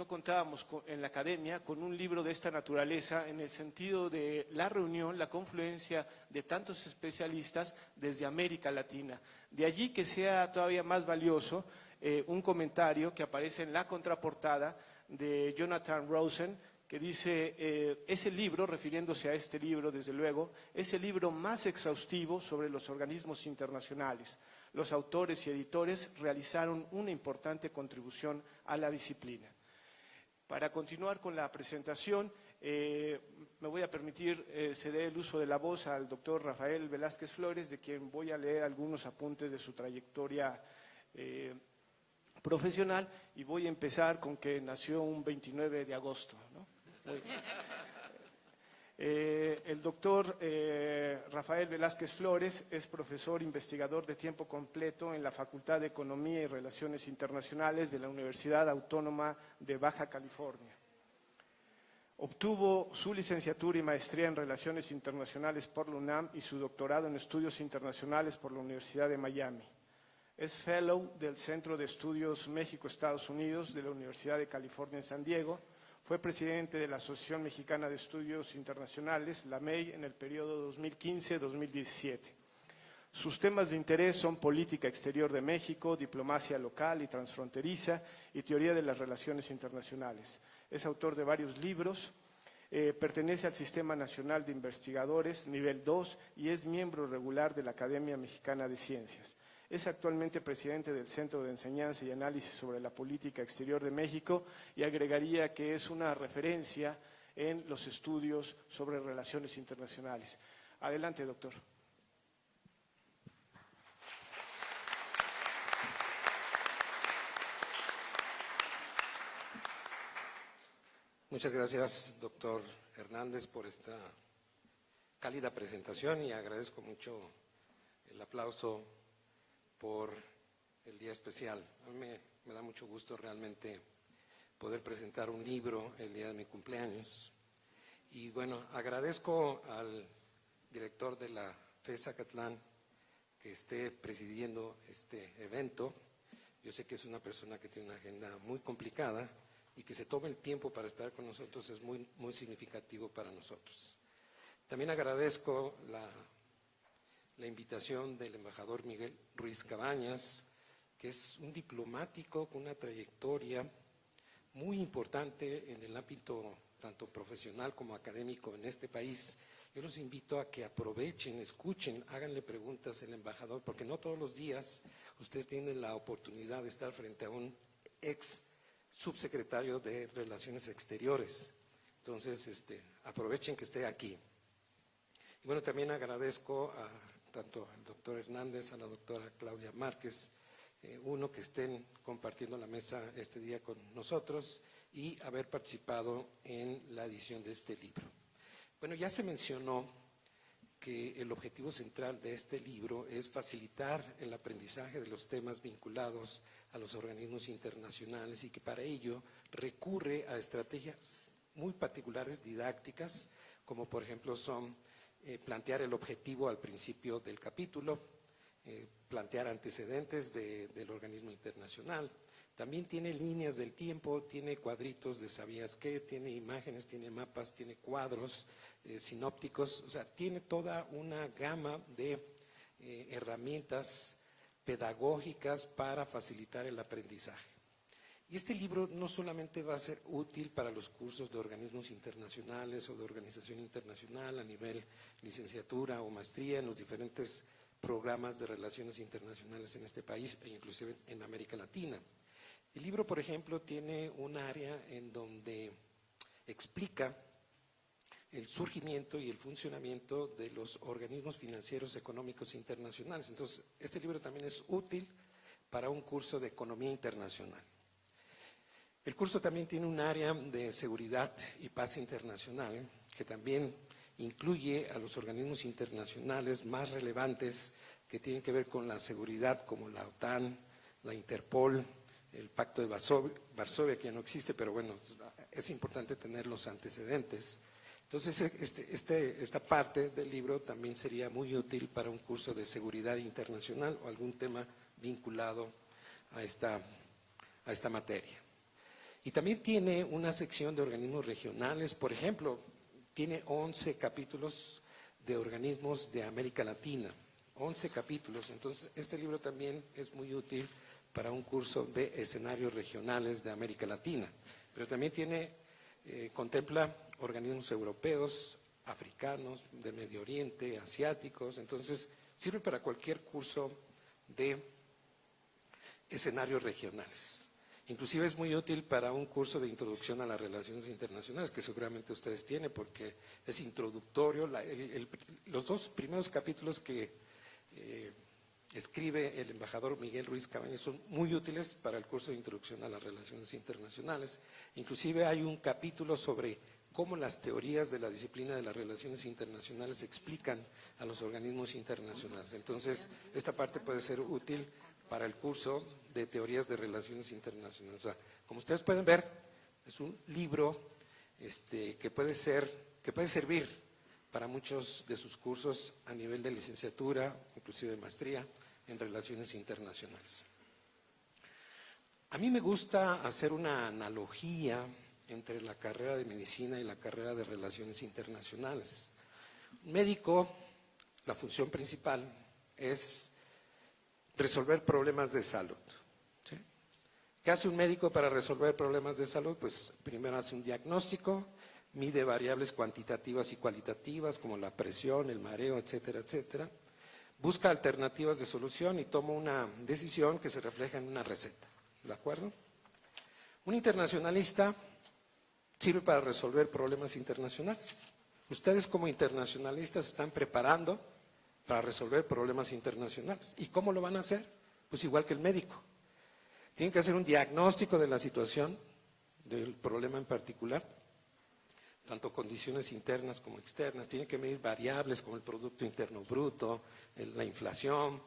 contábamos en la academia con un libro de esta naturaleza en el sentido de la reunión, la confluencia de tantos especialistas desde América Latina. De allí que sea todavía más valioso un comentario que aparece en la contraportada de Jonathan Rosen, que dice, ese libro, refiriéndose a este libro desde luego, es el libro más exhaustivo sobre los organismos internacionales. Los autores y editores realizaron una importante contribución a la disciplina. Para continuar con la presentación, me voy a permitir ceder el uso de la voz al doctor Rafael Velázquez Flores, de quien voy a leer algunos apuntes de su trayectoria profesional, y voy a empezar con que nació un 29 de agosto, ¿no? El doctor Rafael Velázquez Flores es profesor investigador de tiempo completo en la Facultad de Economía y Relaciones Internacionales de la Universidad Autónoma de Baja California. Obtuvo su licenciatura y maestría en Relaciones Internacionales por la UNAM y su doctorado en Estudios Internacionales por la Universidad de Miami. Es Fellow del Centro de Estudios México-Estados Unidos de la Universidad de California en San Diego. Fue presidente de la Asociación Mexicana de Estudios Internacionales, la MEI, en el periodo 2015-2017. Sus temas de interés son política exterior de México, diplomacia local y transfronteriza y teoría de las relaciones internacionales. Es autor de varios libros, pertenece al Sistema Nacional de Investigadores, nivel 2, y es miembro regular de la Academia Mexicana de Ciencias. Es actualmente presidente del Centro de Enseñanza y Análisis sobre la Política Exterior de México y agregaría que es una referencia en los estudios sobre relaciones internacionales. Adelante, doctor. Muchas gracias, doctor Hernández, por esta cálida presentación y agradezco mucho el aplauso por el día especial. A mí me da mucho gusto realmente poder presentar un libro el día de mi cumpleaños. Y bueno, agradezco al director de la FES Zacatlán que esté presidiendo este evento. Yo sé que es una persona que tiene una agenda muy complicada y que se tome el tiempo para estar con nosotros es muy significativo para nosotros. También agradezco la invitación del embajador Miguel Ruiz Cabañas, que es un diplomático con una trayectoria muy importante en el ámbito tanto profesional como académico en este país. Yo los invito a que aprovechen, escuchen, háganle preguntas al embajador, porque no todos los días ustedes tienen la oportunidad de estar frente a un ex subsecretario de Relaciones Exteriores. Entonces, aprovechen que esté aquí. Y bueno, también agradezco tanto al doctor Hernández, a la doctora Claudia Márquez, que estén compartiendo la mesa este día con nosotros y haber participado en la edición de este libro. Bueno, ya se mencionó que el objetivo central de este libro es facilitar el aprendizaje de los temas vinculados a los organismos internacionales y que para ello recurre a estrategias muy particulares didácticas, como por ejemplo son plantear el objetivo al principio del capítulo, plantear antecedentes del organismo internacional. También tiene líneas del tiempo, tiene cuadritos de ¿sabías qué?, tiene imágenes, tiene mapas, tiene cuadros sinópticos, o sea, tiene toda una gama de herramientas pedagógicas para facilitar el aprendizaje. Y este libro no solamente va a ser útil para los cursos de organismos internacionales o de organización internacional a nivel licenciatura o maestría en los diferentes programas de relaciones internacionales en este país e inclusive en América Latina. El libro, por ejemplo, tiene un área en donde explica el surgimiento y el funcionamiento de los organismos financieros económicos internacionales. Entonces, este libro también es útil para un curso de economía internacional. El curso también tiene un área de seguridad y paz internacional que también incluye a los organismos internacionales más relevantes que tienen que ver con la seguridad, como la OTAN, la Interpol, el Pacto de Varsovia, que ya no existe, pero bueno, es importante tener los antecedentes. Entonces, esta parte del libro también sería muy útil para un curso de seguridad internacional o algún tema vinculado a esta materia. Y también tiene una sección de organismos regionales, por ejemplo, tiene 11 capítulos de organismos de América Latina, 11 capítulos. Entonces, este libro también es muy útil para un curso de escenarios regionales de América Latina. Pero también contempla organismos europeos, africanos, de Medio Oriente, asiáticos. Entonces, sirve para cualquier curso de escenarios regionales. Inclusive es muy útil para un curso de introducción a las relaciones internacionales, que seguramente ustedes tienen, porque es introductorio. Los dos primeros capítulos que escribe el embajador Miguel Ruiz Cabañas son muy útiles para el curso de introducción a las relaciones internacionales. Inclusive hay un capítulo sobre cómo las teorías de la disciplina de las relaciones internacionales explican a los organismos internacionales. Entonces, esta parte puede ser útil para el curso de teorías de relaciones internacionales. O sea, como ustedes pueden ver, es un libro que puede servir para muchos de sus cursos a nivel de licenciatura, inclusive de maestría, en relaciones internacionales. A mí me gusta hacer una analogía entre la carrera de medicina y la carrera de relaciones internacionales. Un médico, la función principal es resolver problemas de salud. ¿Sí? ¿Qué hace un médico para resolver problemas de salud? Pues primero hace un diagnóstico, mide variables cuantitativas y cualitativas como la presión, el mareo, etcétera, etcétera. Busca alternativas de solución y toma una decisión que se refleja en una receta. ¿De acuerdo? Un internacionalista sirve para resolver problemas internacionales. Ustedes como internacionalistas están preparando para resolver problemas internacionales. ¿Y cómo lo van a hacer? Pues igual que el médico. Tienen que hacer un diagnóstico de la situación, del problema en particular, tanto condiciones internas como externas. Tienen que medir variables como el Producto Interno Bruto, la inflación,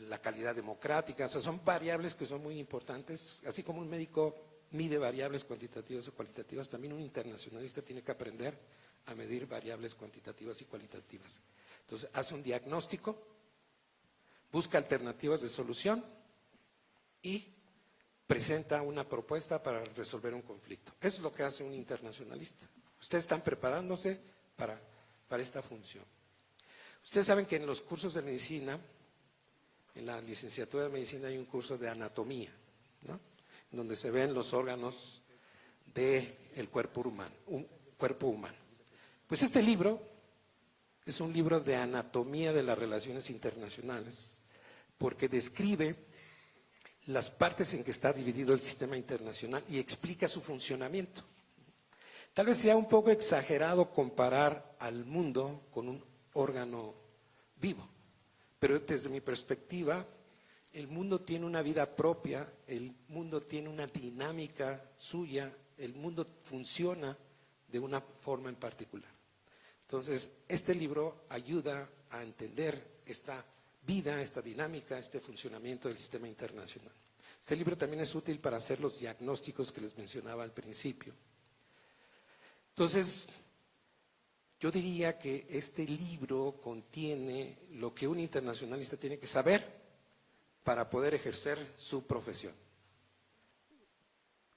la calidad democrática. O sea, son variables que son muy importantes. Así como un médico mide variables cuantitativas o cualitativas, también un internacionalista tiene que aprender a medir variables cuantitativas y cualitativas. Entonces, hace un diagnóstico, busca alternativas de solución y presenta una propuesta para resolver un conflicto. Eso es lo que hace un internacionalista. Ustedes están preparándose para esta función. Ustedes saben que en los cursos de medicina, en la licenciatura de medicina hay un curso de anatomía, ¿no? Donde se ven los órganos del cuerpo humano. Pues este libro es un libro de anatomía de las relaciones internacionales, porque describe las partes en que está dividido el sistema internacional y explica su funcionamiento. Tal vez sea un poco exagerado comparar al mundo con un órgano vivo, pero desde mi perspectiva, el mundo tiene una vida propia, el mundo tiene una dinámica suya, el mundo funciona de una forma en particular. Entonces, este libro ayuda a entender esta vida, esta dinámica, este funcionamiento del sistema internacional. Este libro también es útil para hacer los diagnósticos que les mencionaba al principio. Entonces, yo diría que este libro contiene lo que un internacionalista tiene que saber para poder ejercer su profesión.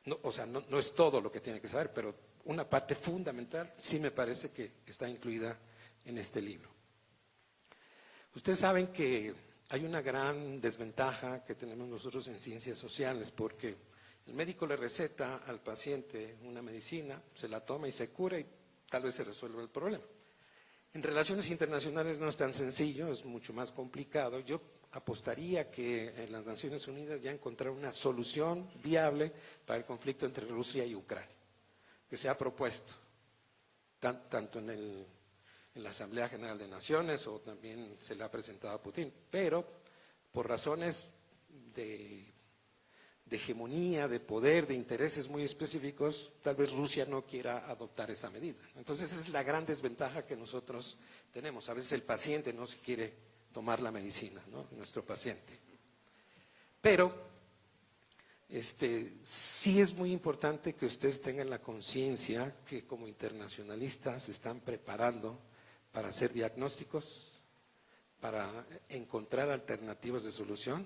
No es todo lo que tiene que saber, pero una parte fundamental sí me parece que está incluida en este libro. Ustedes saben que hay una gran desventaja que tenemos nosotros en ciencias sociales, porque el médico le receta al paciente una medicina, se la toma y se cura y tal vez se resuelve el problema. En relaciones internacionales no es tan sencillo, es mucho más complicado. Yo apostaría que en las Naciones Unidas ya encontrar una solución viable para el conflicto entre Rusia y Ucrania, que se ha propuesto, tanto en la Asamblea General de Naciones o también se le ha presentado a Putin, pero por razones de hegemonía, de poder, de intereses muy específicos, tal vez Rusia no quiera adoptar esa medida. Entonces esa es la gran desventaja que nosotros tenemos. A veces el paciente no se quiere tomar la medicina, ¿no? Nuestro paciente. Pero sí es muy importante que ustedes tengan la conciencia que como internacionalistas se están preparando para hacer diagnósticos, para encontrar alternativas de solución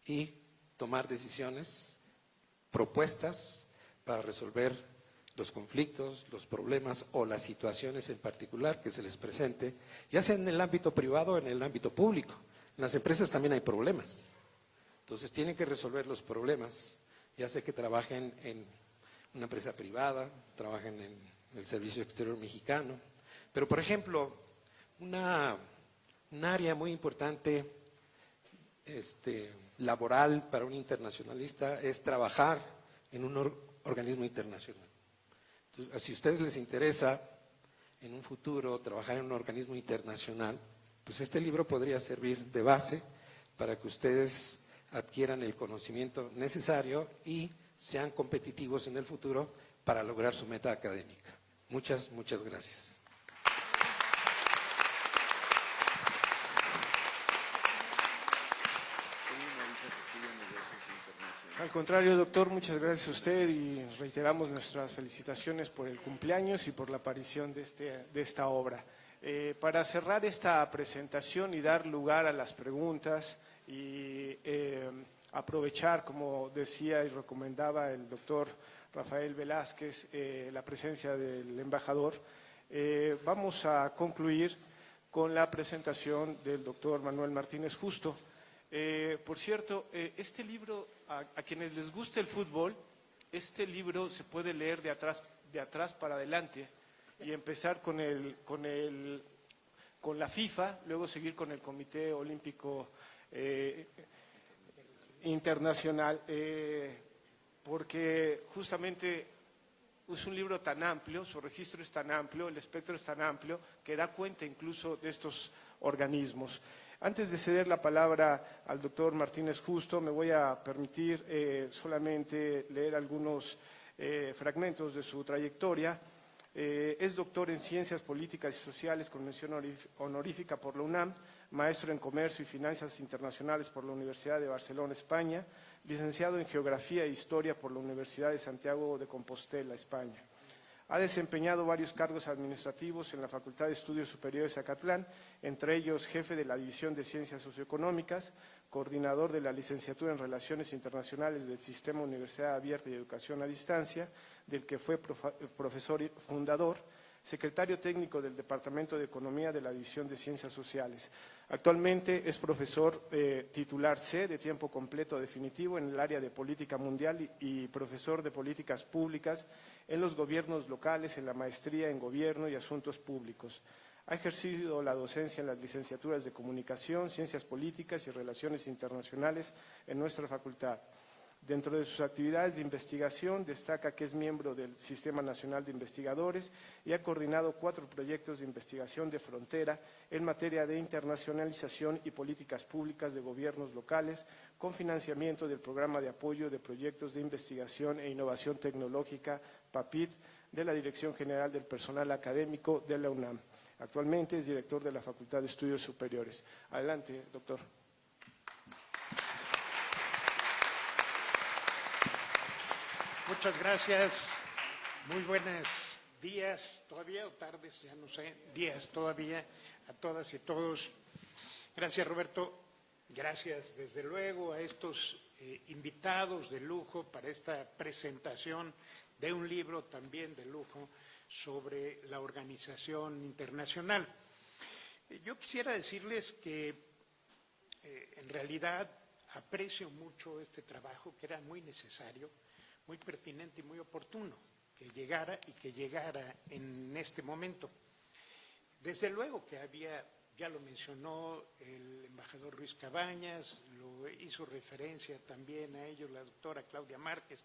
y tomar decisiones, propuestas para resolver los conflictos, los problemas o las situaciones en particular que se les presente, ya sea en el ámbito privado o en el ámbito público. En las empresas también hay problemas. Entonces tienen que resolver los problemas, ya sea que trabajen en una empresa privada, trabajen en el Servicio Exterior Mexicano. Pero, por ejemplo, un área muy importante laboral para un internacionalista es trabajar en un organismo internacional. Entonces, si a ustedes les interesa en un futuro trabajar en un organismo internacional, pues este libro podría servir de base para que ustedes adquieran el conocimiento necesario y sean competitivos en el futuro para lograr su meta académica. Muchas gracias. Al contrario, doctor, muchas gracias a usted y reiteramos nuestras felicitaciones por el cumpleaños y por la aparición de esta obra. Para cerrar esta presentación y dar lugar a las preguntas y aprovechar, como decía y recomendaba el doctor Rafael Velázquez, la presencia del embajador, vamos a concluir con la presentación del doctor Manuel Martínez Justo. Por cierto, este libro, a quienes les guste el fútbol, este libro se puede leer de atrás para adelante y empezar con la FIFA, luego seguir con el Comité Olímpico Internacional, porque justamente es un libro tan amplio, su registro es tan amplio, el espectro es tan amplio, que da cuenta incluso de estos organismos. Antes de ceder la palabra al doctor Martínez Justo, me voy a permitir solamente leer algunos fragmentos de su trayectoria. Es doctor en Ciencias Políticas y Sociales con mención honorífica por la UNAM, maestro en Comercio y Finanzas Internacionales por la Universidad de Barcelona, España, licenciado en Geografía e Historia por la Universidad de Santiago de Compostela, España. Ha desempeñado varios cargos administrativos en la Facultad de Estudios Superiores de Acatlán, entre ellos jefe de la División de Ciencias Socioeconómicas, coordinador de la Licenciatura en Relaciones Internacionales del Sistema Universidad Abierta y Educación a Distancia, del que fue profesor fundador, secretario técnico del Departamento de Economía de la División de Ciencias Sociales. Actualmente es profesor titular C de tiempo completo definitivo en el área de política mundial y profesor de políticas públicas en los gobiernos locales, en la maestría en Gobierno y Asuntos Públicos. Ha ejercido la docencia en las licenciaturas de Comunicación, Ciencias Políticas y Relaciones Internacionales en nuestra facultad. Dentro de sus actividades de investigación, destaca que es miembro del Sistema Nacional de Investigadores y ha coordinado 4 proyectos de investigación de frontera en materia de internacionalización y políticas públicas de gobiernos locales, con financiamiento del Programa de Apoyo de Proyectos de Investigación e Innovación Tecnológica, PAPIT, de la Dirección General del Personal Académico de la UNAM. Actualmente es director de la Facultad de Estudios Superiores. Adelante, doctor. Muchas gracias, muy buenos días todavía, o tardes, ya no sé, días todavía a todas y todos. Gracias, Roberto, gracias desde luego a estos invitados de lujo para esta presentación de un libro también de lujo sobre la organización internacional. Yo quisiera decirles que En realidad aprecio mucho este trabajo, que era muy necesario, muy pertinente y muy oportuno que llegara y que llegara en este momento. Desde luego que había, ya lo mencionó el embajador Ruiz Cabañas, lo hizo referencia también a ello la doctora Claudia Márquez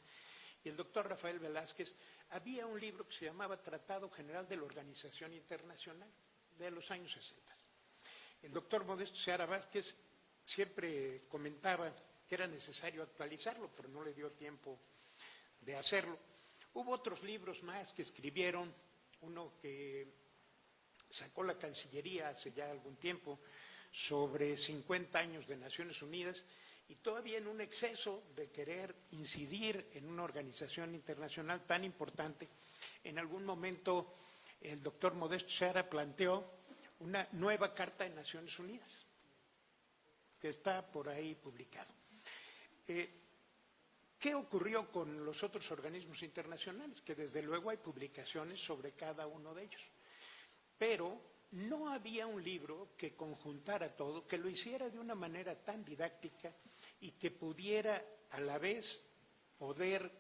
y el doctor Rafael Velázquez. Había un libro que se llamaba Tratado General de la Organización Internacional de los años 60. El doctor Modesto Seara Vázquez siempre comentaba que era necesario actualizarlo, pero no le dio tiempo de hacerlo. Hubo otros libros más que escribieron, uno que sacó la Cancillería hace ya algún tiempo, sobre 50 años de Naciones Unidas, y todavía en un exceso de querer incidir en una organización internacional tan importante, en algún momento el doctor Modesto Seara planteó una nueva Carta de Naciones Unidas, que está por ahí publicado. ¿Qué ocurrió con los otros organismos internacionales? Que desde luego hay publicaciones sobre cada uno de ellos, pero no había un libro que conjuntara todo, que lo hiciera de una manera tan didáctica y que pudiera a la vez poder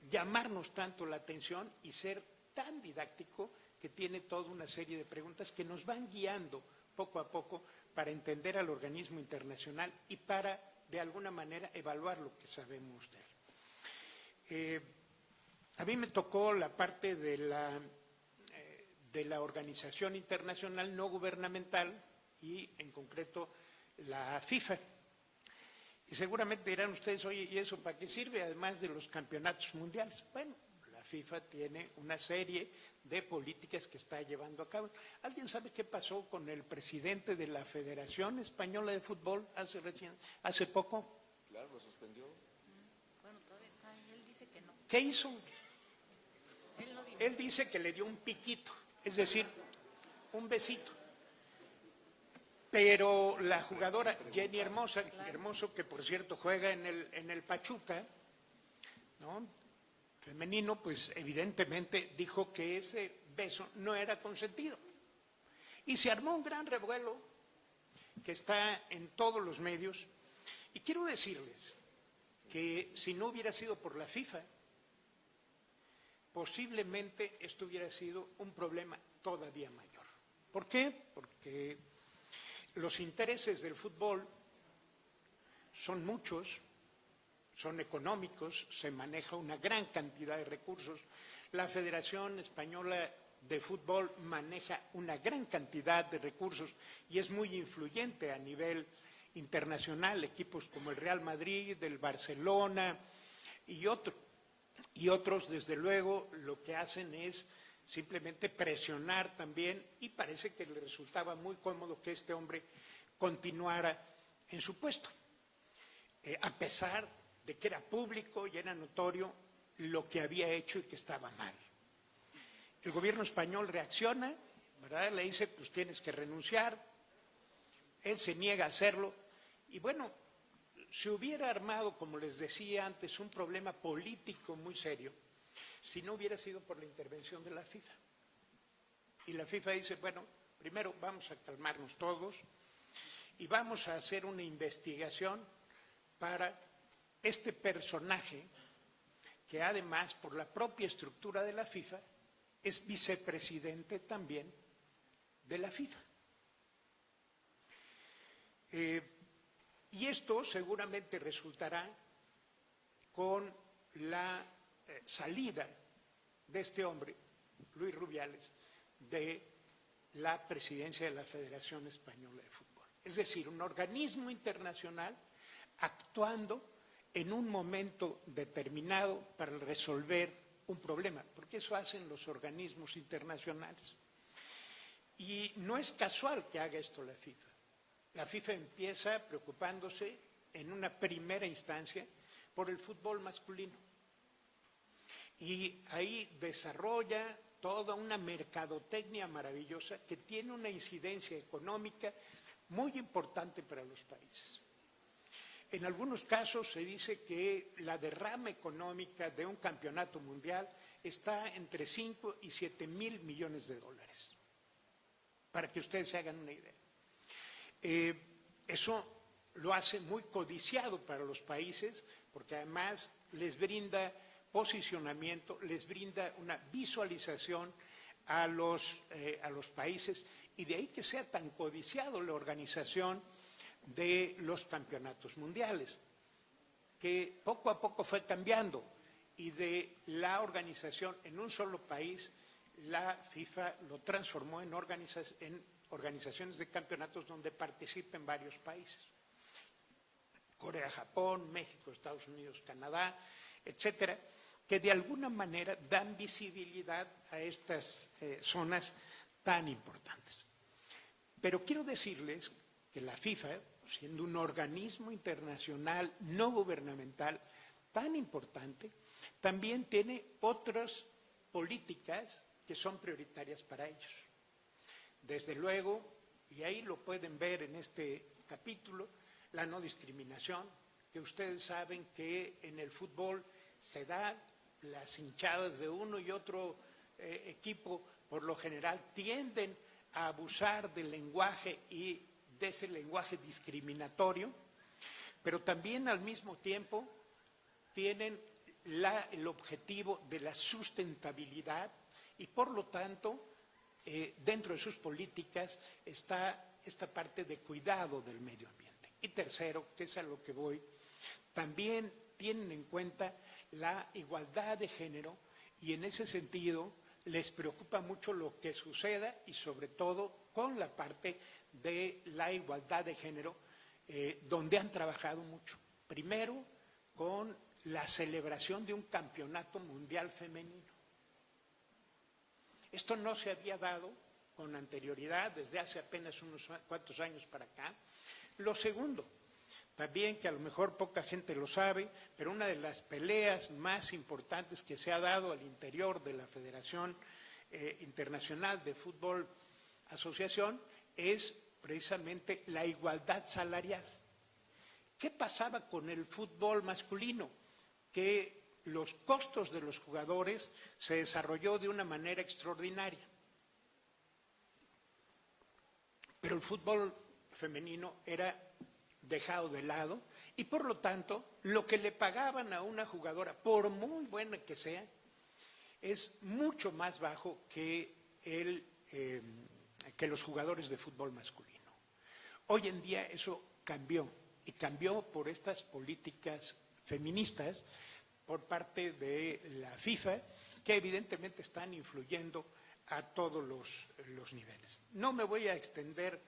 llamarnos tanto la atención y ser tan didáctico que tiene toda una serie de preguntas que nos van guiando poco a poco para entender al organismo internacional y para, de alguna manera, evaluar lo que sabemos de él. A mí me tocó la parte de la organización internacional no gubernamental y, en concreto, la FIFA. Y seguramente dirán ustedes, oye, ¿y eso para qué sirve? Además de los campeonatos mundiales. Bueno, la FIFA tiene una serie de políticas que está llevando a cabo. ¿Alguien sabe qué pasó con el presidente de la Federación Española de Fútbol hace poco? Claro, lo suspendió. Bueno, todavía está ahí, él dice que no. ¿Qué hizo? Él no dijo. Él dice que le dio un piquito, es decir, un besito. Pero la jugadora Jenny Hermoso, que por cierto juega en el Pachuca, ¿no?, femenino, pues evidentemente dijo que ese beso no era consentido. Y se armó un gran revuelo que está en todos los medios. Y quiero decirles que si no hubiera sido por la FIFA, posiblemente esto hubiera sido un problema todavía mayor. ¿Por qué? Porque los intereses del fútbol son muchos, son económicos, se maneja una gran cantidad de recursos. La Federación Española de Fútbol maneja una gran cantidad de recursos y es muy influyente a nivel internacional. Equipos como el Real Madrid, el Barcelona y otros, desde luego, lo que hacen es simplemente presionar también, y parece que le resultaba muy cómodo que este hombre continuara en su puesto, a pesar de que era público y era notorio lo que había hecho y que estaba mal. El gobierno español reacciona, ¿verdad? Le dice, pues tienes que renunciar. Él se niega a hacerlo. Y bueno, se hubiera armado, como les decía antes, un problema político muy serio si no hubiera sido por la intervención de la FIFA. Y la FIFA dice, bueno, primero vamos a calmarnos todos y vamos a hacer una investigación para este personaje que además, por la propia estructura de la FIFA, es vicepresidente también de la FIFA. Y esto seguramente resultará con la salida de este hombre, Luis Rubiales, de la presidencia de la Federación Española de Fútbol. Es decir, un organismo internacional actuando en un momento determinado para resolver un problema, porque eso hacen los organismos internacionales. Y no es casual que haga esto la FIFA. La FIFA empieza preocupándose en una primera instancia por el fútbol masculino. Y ahí desarrolla toda una mercadotecnia maravillosa que tiene una incidencia económica muy importante para los países. En algunos casos se dice que la derrama económica de un campeonato mundial está entre 5 y 7 mil millones de dólares, para que ustedes se hagan una idea. Eso lo hace muy codiciado para los países, porque además les brinda posicionamiento, les brinda una visualización a los países, y de ahí que sea tan codiciado la organización de los campeonatos mundiales, que poco a poco fue cambiando, y de la organización en un solo país, la FIFA lo transformó en organizaciones de campeonatos donde participen varios países. Corea, Japón, México, Estados Unidos, Canadá, etcétera, que de alguna manera dan visibilidad a estas zonas tan importantes. Pero quiero decirles que la FIFA, siendo un organismo internacional no gubernamental tan importante, también tiene otras políticas que son prioritarias para ellos. Desde luego, y ahí lo pueden ver en este capítulo, la no discriminación, que ustedes saben que en el fútbol se da, las hinchadas de uno y otro equipo por lo general tienden a abusar del lenguaje y de ese lenguaje discriminatorio, pero también al mismo tiempo tienen el objetivo de la sustentabilidad, y por lo tanto dentro de sus políticas está esta parte de cuidado del medio ambiente. Y tercero, que es a lo que voy, también tienen en cuenta la igualdad de género, y en ese sentido les preocupa mucho lo que suceda, y sobre todo con la parte de la igualdad de género, donde han trabajado mucho. Primero, con la celebración de un campeonato mundial femenino. Esto no se había dado con anterioridad, desde hace apenas unos cuantos años para acá. Lo segundo, también que a lo mejor poca gente lo sabe, pero una de las peleas más importantes que se ha dado al interior de la Federación Internacional de Fútbol Asociación es precisamente la igualdad salarial. ¿Qué pasaba con el fútbol masculino? Que los costos de los jugadores se desarrolló de una manera extraordinaria. Pero el fútbol femenino era dejado de lado, y por lo tanto lo que le pagaban a una jugadora, por muy buena que sea, es mucho más bajo que los jugadores de fútbol masculino. Hoy en día eso cambió, y cambió por estas políticas feministas por parte de la FIFA, que evidentemente están influyendo a todos los niveles. No me voy a extender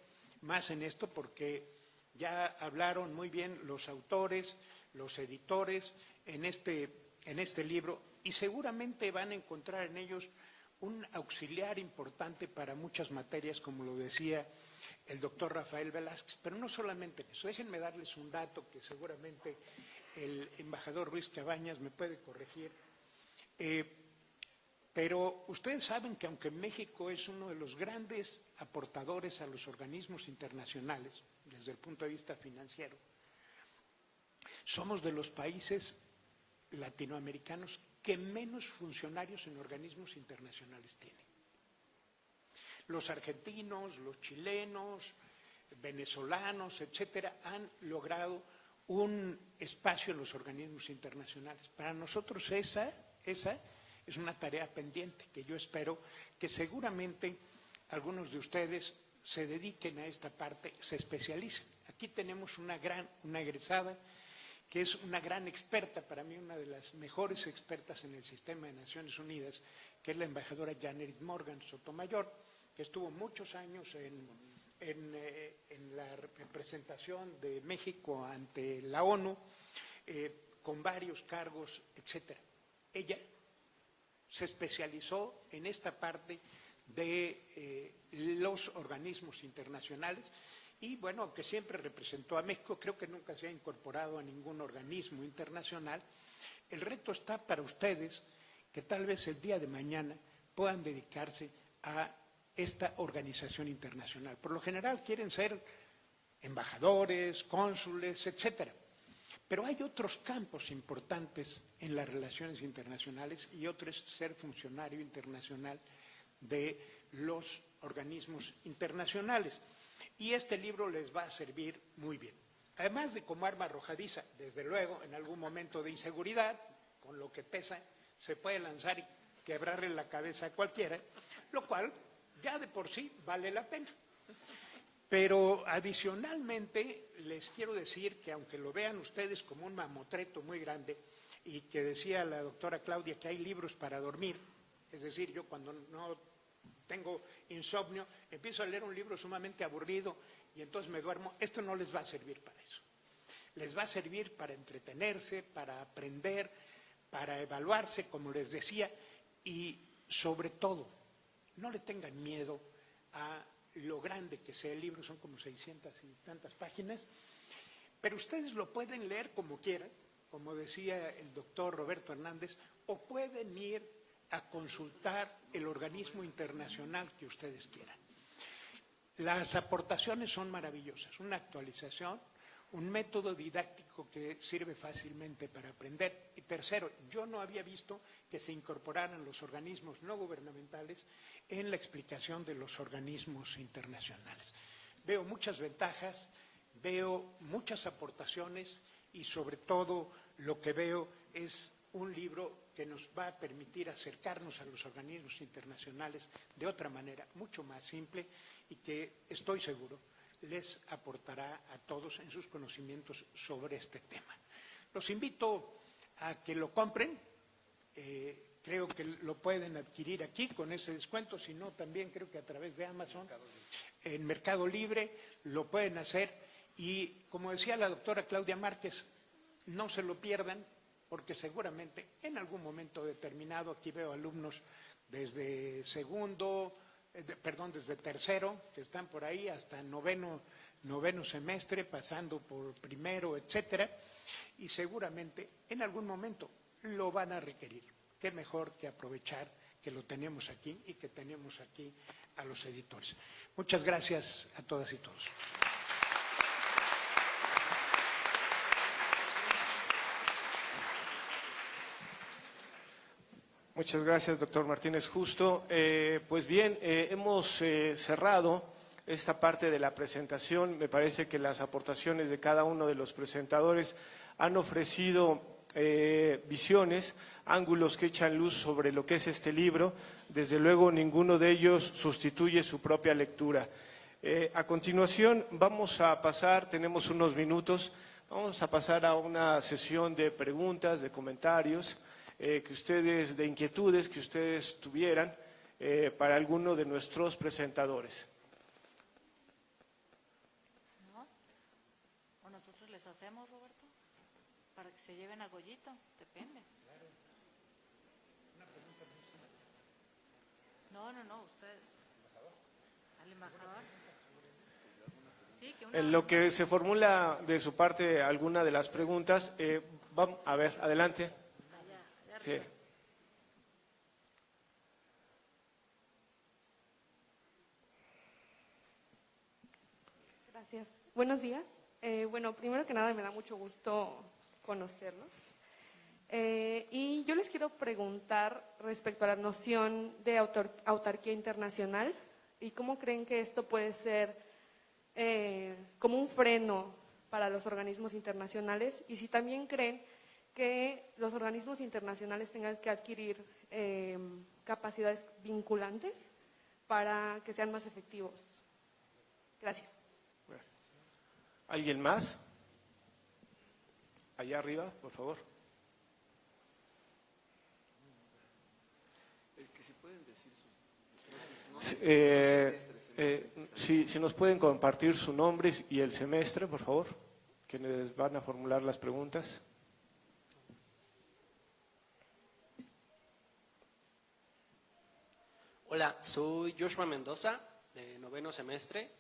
más en esto porque ya hablaron muy bien los autores, los editores en este libro, y seguramente van a encontrar en ellos un auxiliar importante para muchas materias, como lo decía el doctor Rafael Velázquez. Pero no solamente eso, déjenme darles un dato que seguramente el embajador Ruiz Cabañas me puede corregir, pero ustedes saben que aunque México es uno de los grandes aportadores a los organismos internacionales desde el punto de vista financiero, somos de los países latinoamericanos que menos funcionarios en organismos internacionales tienen. Los argentinos, los chilenos, venezolanos, etcétera, han logrado un espacio en los organismos internacionales. Para nosotros esa es una tarea pendiente que yo espero que seguramente algunos de ustedes se dediquen a esta parte, se especialicen. Aquí tenemos una egresada que es una gran experta, para mí una de las mejores expertas en el sistema de Naciones Unidas, que es la embajadora Janet Morgan Sotomayor, que estuvo muchos años en la representación de México ante la ONU, con varios cargos, etcétera. Ella se especializó en esta parte de los organismos internacionales y, bueno, aunque siempre representó a México, creo que nunca se ha incorporado a ningún organismo internacional. El reto está para ustedes, que tal vez el día de mañana puedan dedicarse a esta organización internacional. Por lo general quieren ser embajadores, cónsules, etcétera. Pero hay otros campos importantes en las relaciones internacionales, y otro es ser funcionario internacional de los organismos internacionales. Y este libro les va a servir muy bien. Además de como arma arrojadiza, desde luego, en algún momento de inseguridad, con lo que pesa, se puede lanzar y quebrarle la cabeza a cualquiera, lo cual ya de por sí vale la pena. Pero adicionalmente les quiero decir que aunque lo vean ustedes como un mamotreto muy grande, y que decía la doctora Claudia que hay libros para dormir, es decir, yo cuando no tengo insomnio, empiezo a leer un libro sumamente aburrido y entonces me duermo, esto no les va a servir para eso. Les va a servir para entretenerse, para aprender, para evaluarse, como les decía, y sobre todo, no le tengan miedo a lo grande que sea el libro, son como 600 y tantas páginas, pero ustedes lo pueden leer como quieran, como decía el doctor Roberto Hernández, o pueden ir a consultar el organismo internacional que ustedes quieran. Las aportaciones son maravillosas, una actualización, un método didáctico que sirve fácilmente para aprender. Y tercero, yo no había visto que se incorporaran los organismos no gubernamentales en la explicación de los organismos internacionales. Veo muchas ventajas, veo muchas aportaciones y sobre todo lo que veo es un libro que nos va a permitir acercarnos a los organismos internacionales de otra manera, mucho más simple y que estoy seguro les aportará a todos en sus conocimientos sobre este tema. Los invito a que lo compren, creo que lo pueden adquirir aquí con ese descuento, si no también creo que a través de Amazon, en Mercado Libre lo pueden hacer y como decía la doctora Claudia Márquez, no se lo pierdan porque seguramente en algún momento determinado, aquí veo alumnos desde desde tercero, que están por ahí, hasta noveno semestre, pasando por primero, etcétera, y seguramente en algún momento lo van a requerir. Qué mejor que aprovechar que lo tenemos aquí y que tenemos aquí a los editores. Muchas gracias a todas y todos. Muchas gracias, doctor Martínez Justo. Pues bien, hemos cerrado esta parte de la presentación. Me parece que las aportaciones de cada uno de los presentadores han ofrecido visiones, ángulos que echan luz sobre lo que es este libro. Desde luego, ninguno de ellos sustituye su propia lectura. A continuación, vamos a pasar, tenemos unos minutos, vamos a pasar a una sesión de preguntas, de comentarios, de inquietudes que ustedes tuvieran para alguno de nuestros presentadores. ¿No? ¿O nosotros les hacemos, Roberto? Para que se lleven a Goyito, depende. No, ustedes. ¿Al embajador? Sí, que En lo que se formula de su parte alguna de las preguntas, vamos a ver, adelante. Sí. Gracias. Buenos días. Bueno, primero que nada me da mucho gusto conocerlos. Y yo les quiero preguntar respecto a la noción de autarquía internacional y cómo creen que esto puede ser como un freno para los organismos internacionales y si también creen que los organismos internacionales tengan que adquirir capacidades vinculantes para que sean más efectivos. Gracias. ¿Alguien más? Allá arriba, por favor. Que si pueden decir sus... Si nos pueden compartir su nombre y el semestre, por favor, quienes van a formular las preguntas. Hola, soy Joshua Mendoza, de noveno semestre.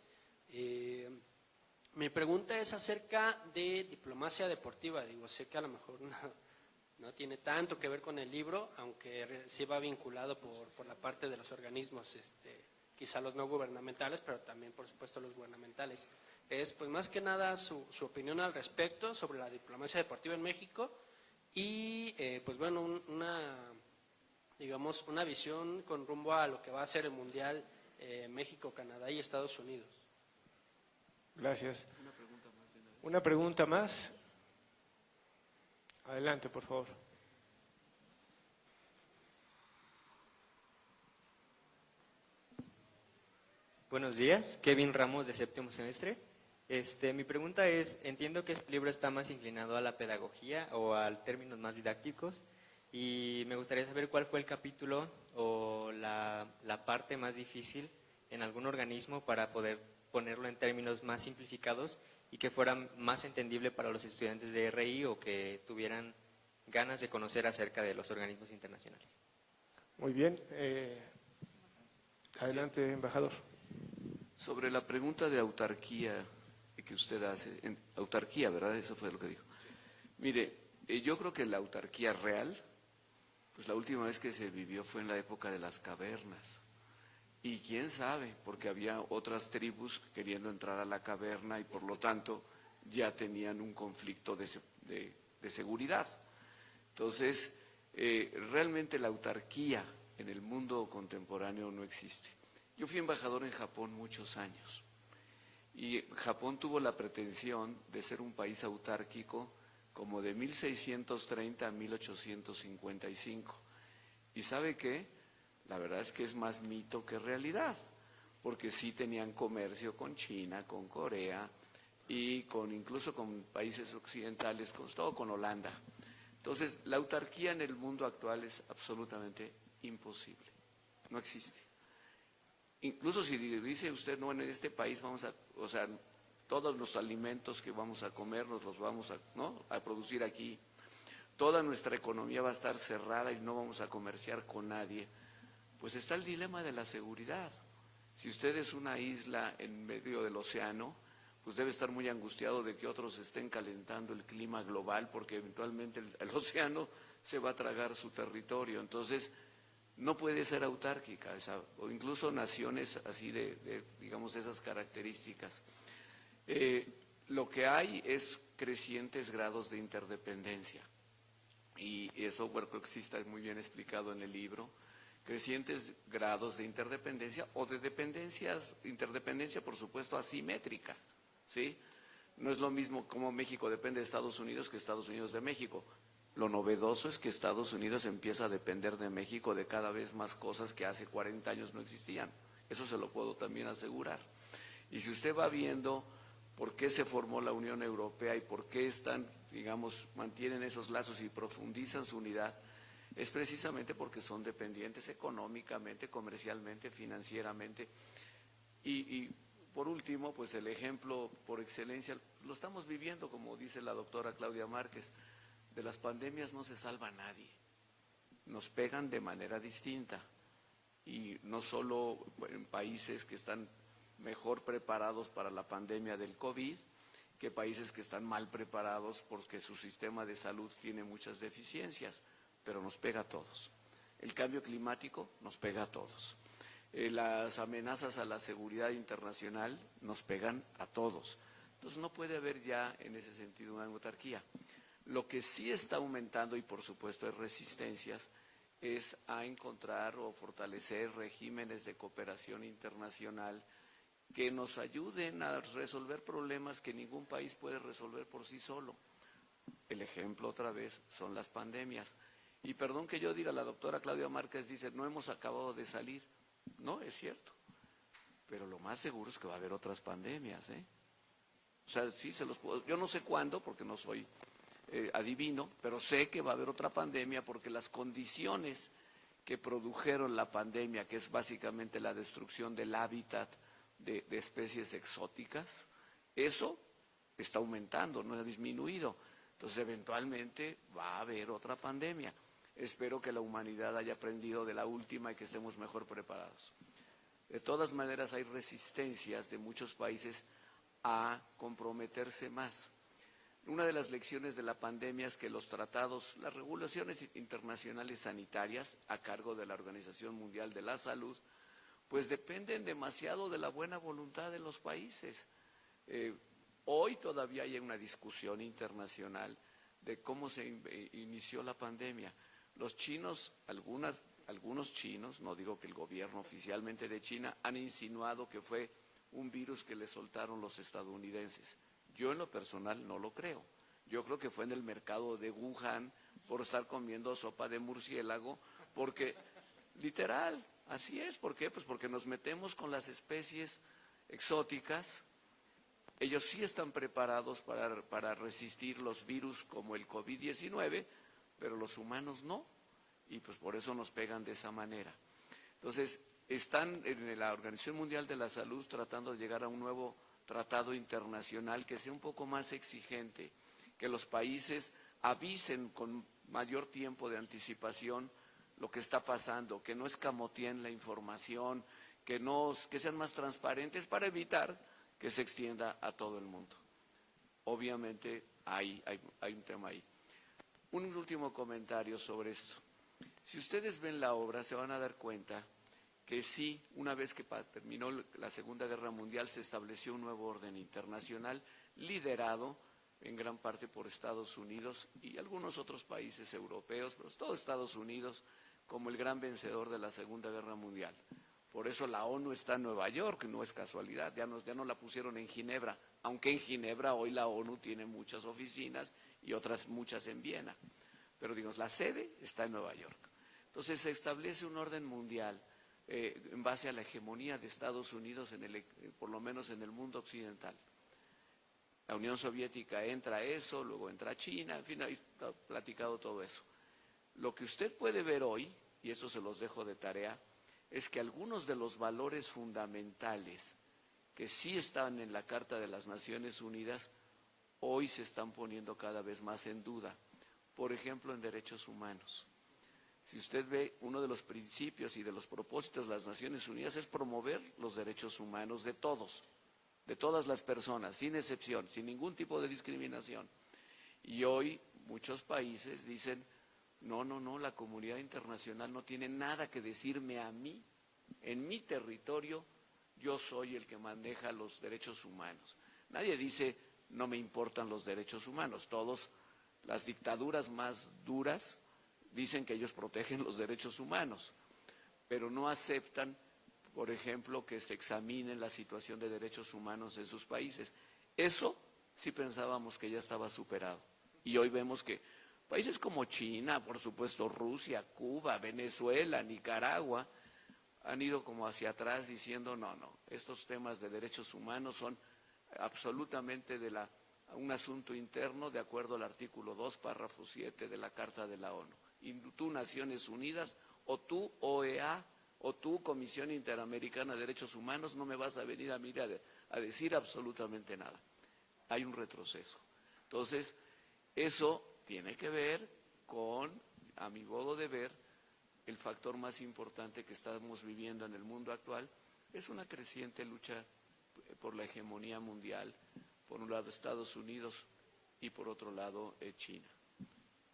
Mi pregunta es acerca de diplomacia deportiva. Digo, sé que a lo mejor no tiene tanto que ver con el libro, aunque sí va vinculado por la parte de los organismos, quizá los no gubernamentales, pero también, por supuesto, los gubernamentales. Es, pues, más que nada su opinión al respecto sobre la diplomacia deportiva en México y, pues, bueno, una visión con rumbo a lo que va a ser el Mundial México, Canadá y Estados Unidos. Gracias. Una pregunta más. Adelante, por favor. Buenos días, Kevin Ramos de séptimo semestre. Mi pregunta es, entiendo que este libro está más inclinado a la pedagogía o a términos más didácticos y me gustaría saber cuál fue el capítulo o la parte más difícil en algún organismo para poder ponerlo en términos más simplificados y que fuera más entendible para los estudiantes de RI o que tuvieran ganas de conocer acerca de los organismos internacionales. Muy bien. Adelante, embajador. Sobre la pregunta de autarquía que usted hace, autarquía, ¿verdad? Eso fue lo que dijo. Mire, yo creo que la autarquía real, pues la última vez que se vivió fue en la época de las cavernas. Y quién sabe, porque había otras tribus queriendo entrar a la caverna y por lo tanto ya tenían un conflicto de seguridad. Entonces, realmente la autarquía en el mundo contemporáneo no existe. Yo fui embajador en Japón muchos años y Japón tuvo la pretensión de ser un país autárquico como de 1630 a 1855. ¿Y sabe qué? La verdad es que es más mito que realidad, porque sí tenían comercio con China, con Corea y incluso con países occidentales, todo con Holanda. Entonces, la autarquía en el mundo actual es absolutamente imposible, no existe. Incluso si dice usted, no, en este país vamos a, o sea, todos los alimentos que vamos a comer nos los vamos a producir aquí, toda nuestra economía va a estar cerrada y no vamos a comerciar con nadie, pues está el dilema de la seguridad. Si usted es una isla en medio del océano, pues debe estar muy angustiado de que otros estén calentando el clima global, porque eventualmente el océano se va a tragar su territorio. Entonces, no puede ser autárquica, o incluso naciones así digamos, esas características. Lo que hay es crecientes grados de interdependencia, y eso, bueno, creo que sí está muy bien explicado en el libro, crecientes grados de interdependencia o de interdependencia, por supuesto, asimétrica, ¿sí? No es lo mismo como México depende de Estados Unidos que Estados Unidos de México. Lo novedoso es que Estados Unidos empieza a depender de México de cada vez más cosas que hace 40 años no existían. Eso se lo puedo también asegurar. Y si usted va viendo por qué se formó la Unión Europea y por qué mantienen esos lazos y profundizan su unidad, es precisamente porque son dependientes económicamente, comercialmente, financieramente. Y por último, pues el ejemplo por excelencia, lo estamos viviendo, como dice la doctora Claudia Márquez, de las pandemias no se salva nadie, nos pegan de manera distinta y no solo en países que están mejor preparados para la pandemia del COVID que países que están mal preparados porque su sistema de salud tiene muchas deficiencias, pero nos pega a todos. El cambio climático nos pega a todos. Las amenazas a la seguridad internacional nos pegan a todos. Entonces no puede haber ya en ese sentido una autarquía. Lo que sí está aumentando, y por supuesto es resistencias, es a encontrar o fortalecer regímenes de cooperación internacional que nos ayuden a resolver problemas que ningún país puede resolver por sí solo. El ejemplo otra vez son las pandemias. Y perdón que yo diga, la doctora Claudia Márquez dice, no hemos acabado de salir. No, es cierto. Pero lo más seguro es que va a haber otras pandemias, ¿eh? O sea, sí se los puedo, yo no sé cuándo, porque no soy adivino, pero sé que va a haber otra pandemia porque las condiciones que produjeron la pandemia, que es básicamente la destrucción del hábitat de especies exóticas, eso está aumentando, no ha disminuido. Entonces, eventualmente va a haber otra pandemia. Espero que la humanidad haya aprendido de la última y que estemos mejor preparados. De todas maneras, hay resistencias de muchos países a comprometerse más. Una de las lecciones de la pandemia es que los tratados, las regulaciones internacionales sanitarias a cargo de la Organización Mundial de la Salud, pues dependen demasiado de la buena voluntad de los países. Hoy todavía hay una discusión internacional de cómo se inició la pandemia. Los chinos, algunos chinos, no digo que el gobierno oficialmente de China, han insinuado que fue un virus que le soltaron los estadounidenses. Yo en lo personal no lo creo. Yo creo que fue en el mercado de Wuhan por estar comiendo sopa de murciélago, porque literal, así es. ¿Por qué? Pues porque nos metemos con las especies exóticas. Ellos sí están preparados para resistir los virus como el COVID-19, pero los humanos no, y pues por eso nos pegan de esa manera. Entonces, están en la Organización Mundial de la Salud tratando de llegar a un nuevo tratado internacional que sea un poco más exigente, que los países avisen con mayor tiempo de anticipación lo que está pasando, que no escamoteen la información, que sean más transparentes para evitar que se extienda a todo el mundo. Obviamente hay un tema ahí. Un último comentario sobre esto. Si ustedes ven la obra se van a dar cuenta que sí, una vez que terminó la Segunda Guerra Mundial se estableció un nuevo orden internacional liderado en gran parte por Estados Unidos y algunos otros países europeos, pero todo Estados Unidos como el gran vencedor de la Segunda Guerra Mundial. Por eso la ONU está en Nueva York, no es casualidad, ya no la pusieron en Ginebra, aunque en Ginebra hoy la ONU tiene muchas oficinas y otras muchas en Viena. Pero digamos, la sede está en Nueva York. Entonces se establece un orden mundial en base a la hegemonía de Estados Unidos, por lo menos en el mundo occidental. La Unión Soviética entra a eso, luego entra China, en fin, ahí está platicado todo eso. Lo que usted puede ver hoy, y eso se los dejo de tarea, es que algunos de los valores fundamentales que sí están en la Carta de las Naciones Unidas, hoy se están poniendo cada vez más en duda. Por ejemplo, en derechos humanos. Si usted ve, uno de los principios y de los propósitos de las Naciones Unidas es promover los derechos humanos de todos, de todas las personas, sin excepción, sin ningún tipo de discriminación. Y hoy muchos países dicen, no, la comunidad internacional no tiene nada que decirme a mí. En mi territorio yo soy el que maneja los derechos humanos. Nadie dice, no me importan los derechos humanos. Todos, las dictaduras más duras, dicen que ellos protegen los derechos humanos, pero no aceptan, por ejemplo, que se examine la situación de derechos humanos en sus países. Eso sí pensábamos que ya estaba superado. Y hoy vemos que países como China, por supuesto Rusia, Cuba, Venezuela, Nicaragua, han ido como hacia atrás diciendo, no, estos temas de derechos humanos son absolutamente un asunto interno de acuerdo al artículo 2, párrafo 7 de la Carta de la ONU. Y tú, Naciones Unidas, o tú, OEA, o tú, Comisión Interamericana de Derechos Humanos, no me vas a venir a mí a decir absolutamente nada. Hay un retroceso. Entonces, eso tiene que ver con, a mi modo de ver, el factor más importante que estamos viviendo en el mundo actual, es una creciente lucha por la hegemonía mundial, por un lado Estados Unidos y por otro lado China.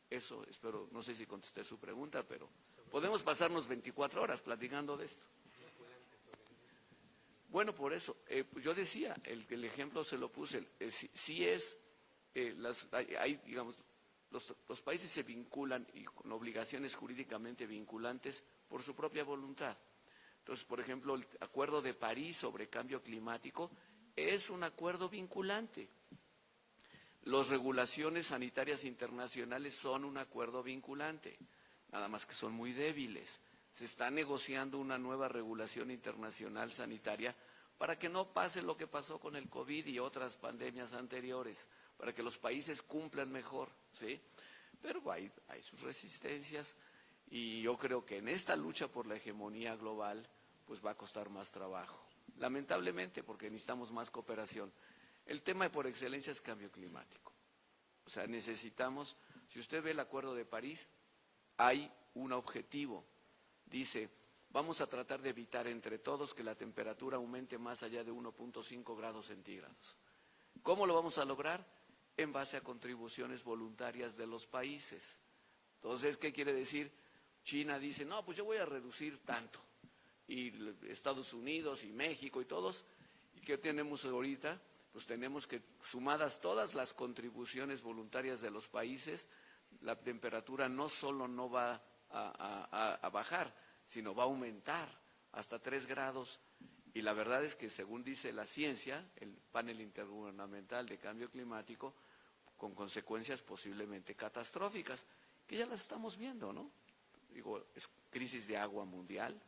Eso espero, no sé si contesté su pregunta, pero podemos pasarnos 24 horas platicando de esto. Bueno, por eso, yo decía, el ejemplo se lo puse, sí es, digamos, los países se vinculan y con obligaciones jurídicamente vinculantes por su propia voluntad. Entonces, por ejemplo, el Acuerdo de París sobre cambio climático es un acuerdo vinculante. Las regulaciones sanitarias internacionales son un acuerdo vinculante, nada más que son muy débiles. Se está negociando una nueva regulación internacional sanitaria para que no pase lo que pasó con el COVID y otras pandemias anteriores, para que los países cumplan mejor, ¿sí? Pero hay sus resistencias y yo creo que en esta lucha por la hegemonía global pues va a costar más trabajo, lamentablemente, porque necesitamos más cooperación. El tema por excelencia es cambio climático. O sea, necesitamos, si usted ve el Acuerdo de París, hay un objetivo. Dice, vamos a tratar de evitar entre todos que la temperatura aumente más allá de 1.5 grados centígrados. ¿Cómo lo vamos a lograr? En base a contribuciones voluntarias de los países. Entonces, ¿qué quiere decir? China dice, no, pues yo voy a reducir tanto. Y Estados Unidos y México y todos, ¿y qué tenemos ahorita? Pues tenemos que, sumadas todas las contribuciones voluntarias de los países, la temperatura no solo no va a bajar, sino va a aumentar hasta 3 grados Y la verdad es que según dice la ciencia, el panel intergubernamental de cambio climático, con consecuencias posiblemente catastróficas, que ya las estamos viendo, ¿no? Digo, es crisis de agua mundial,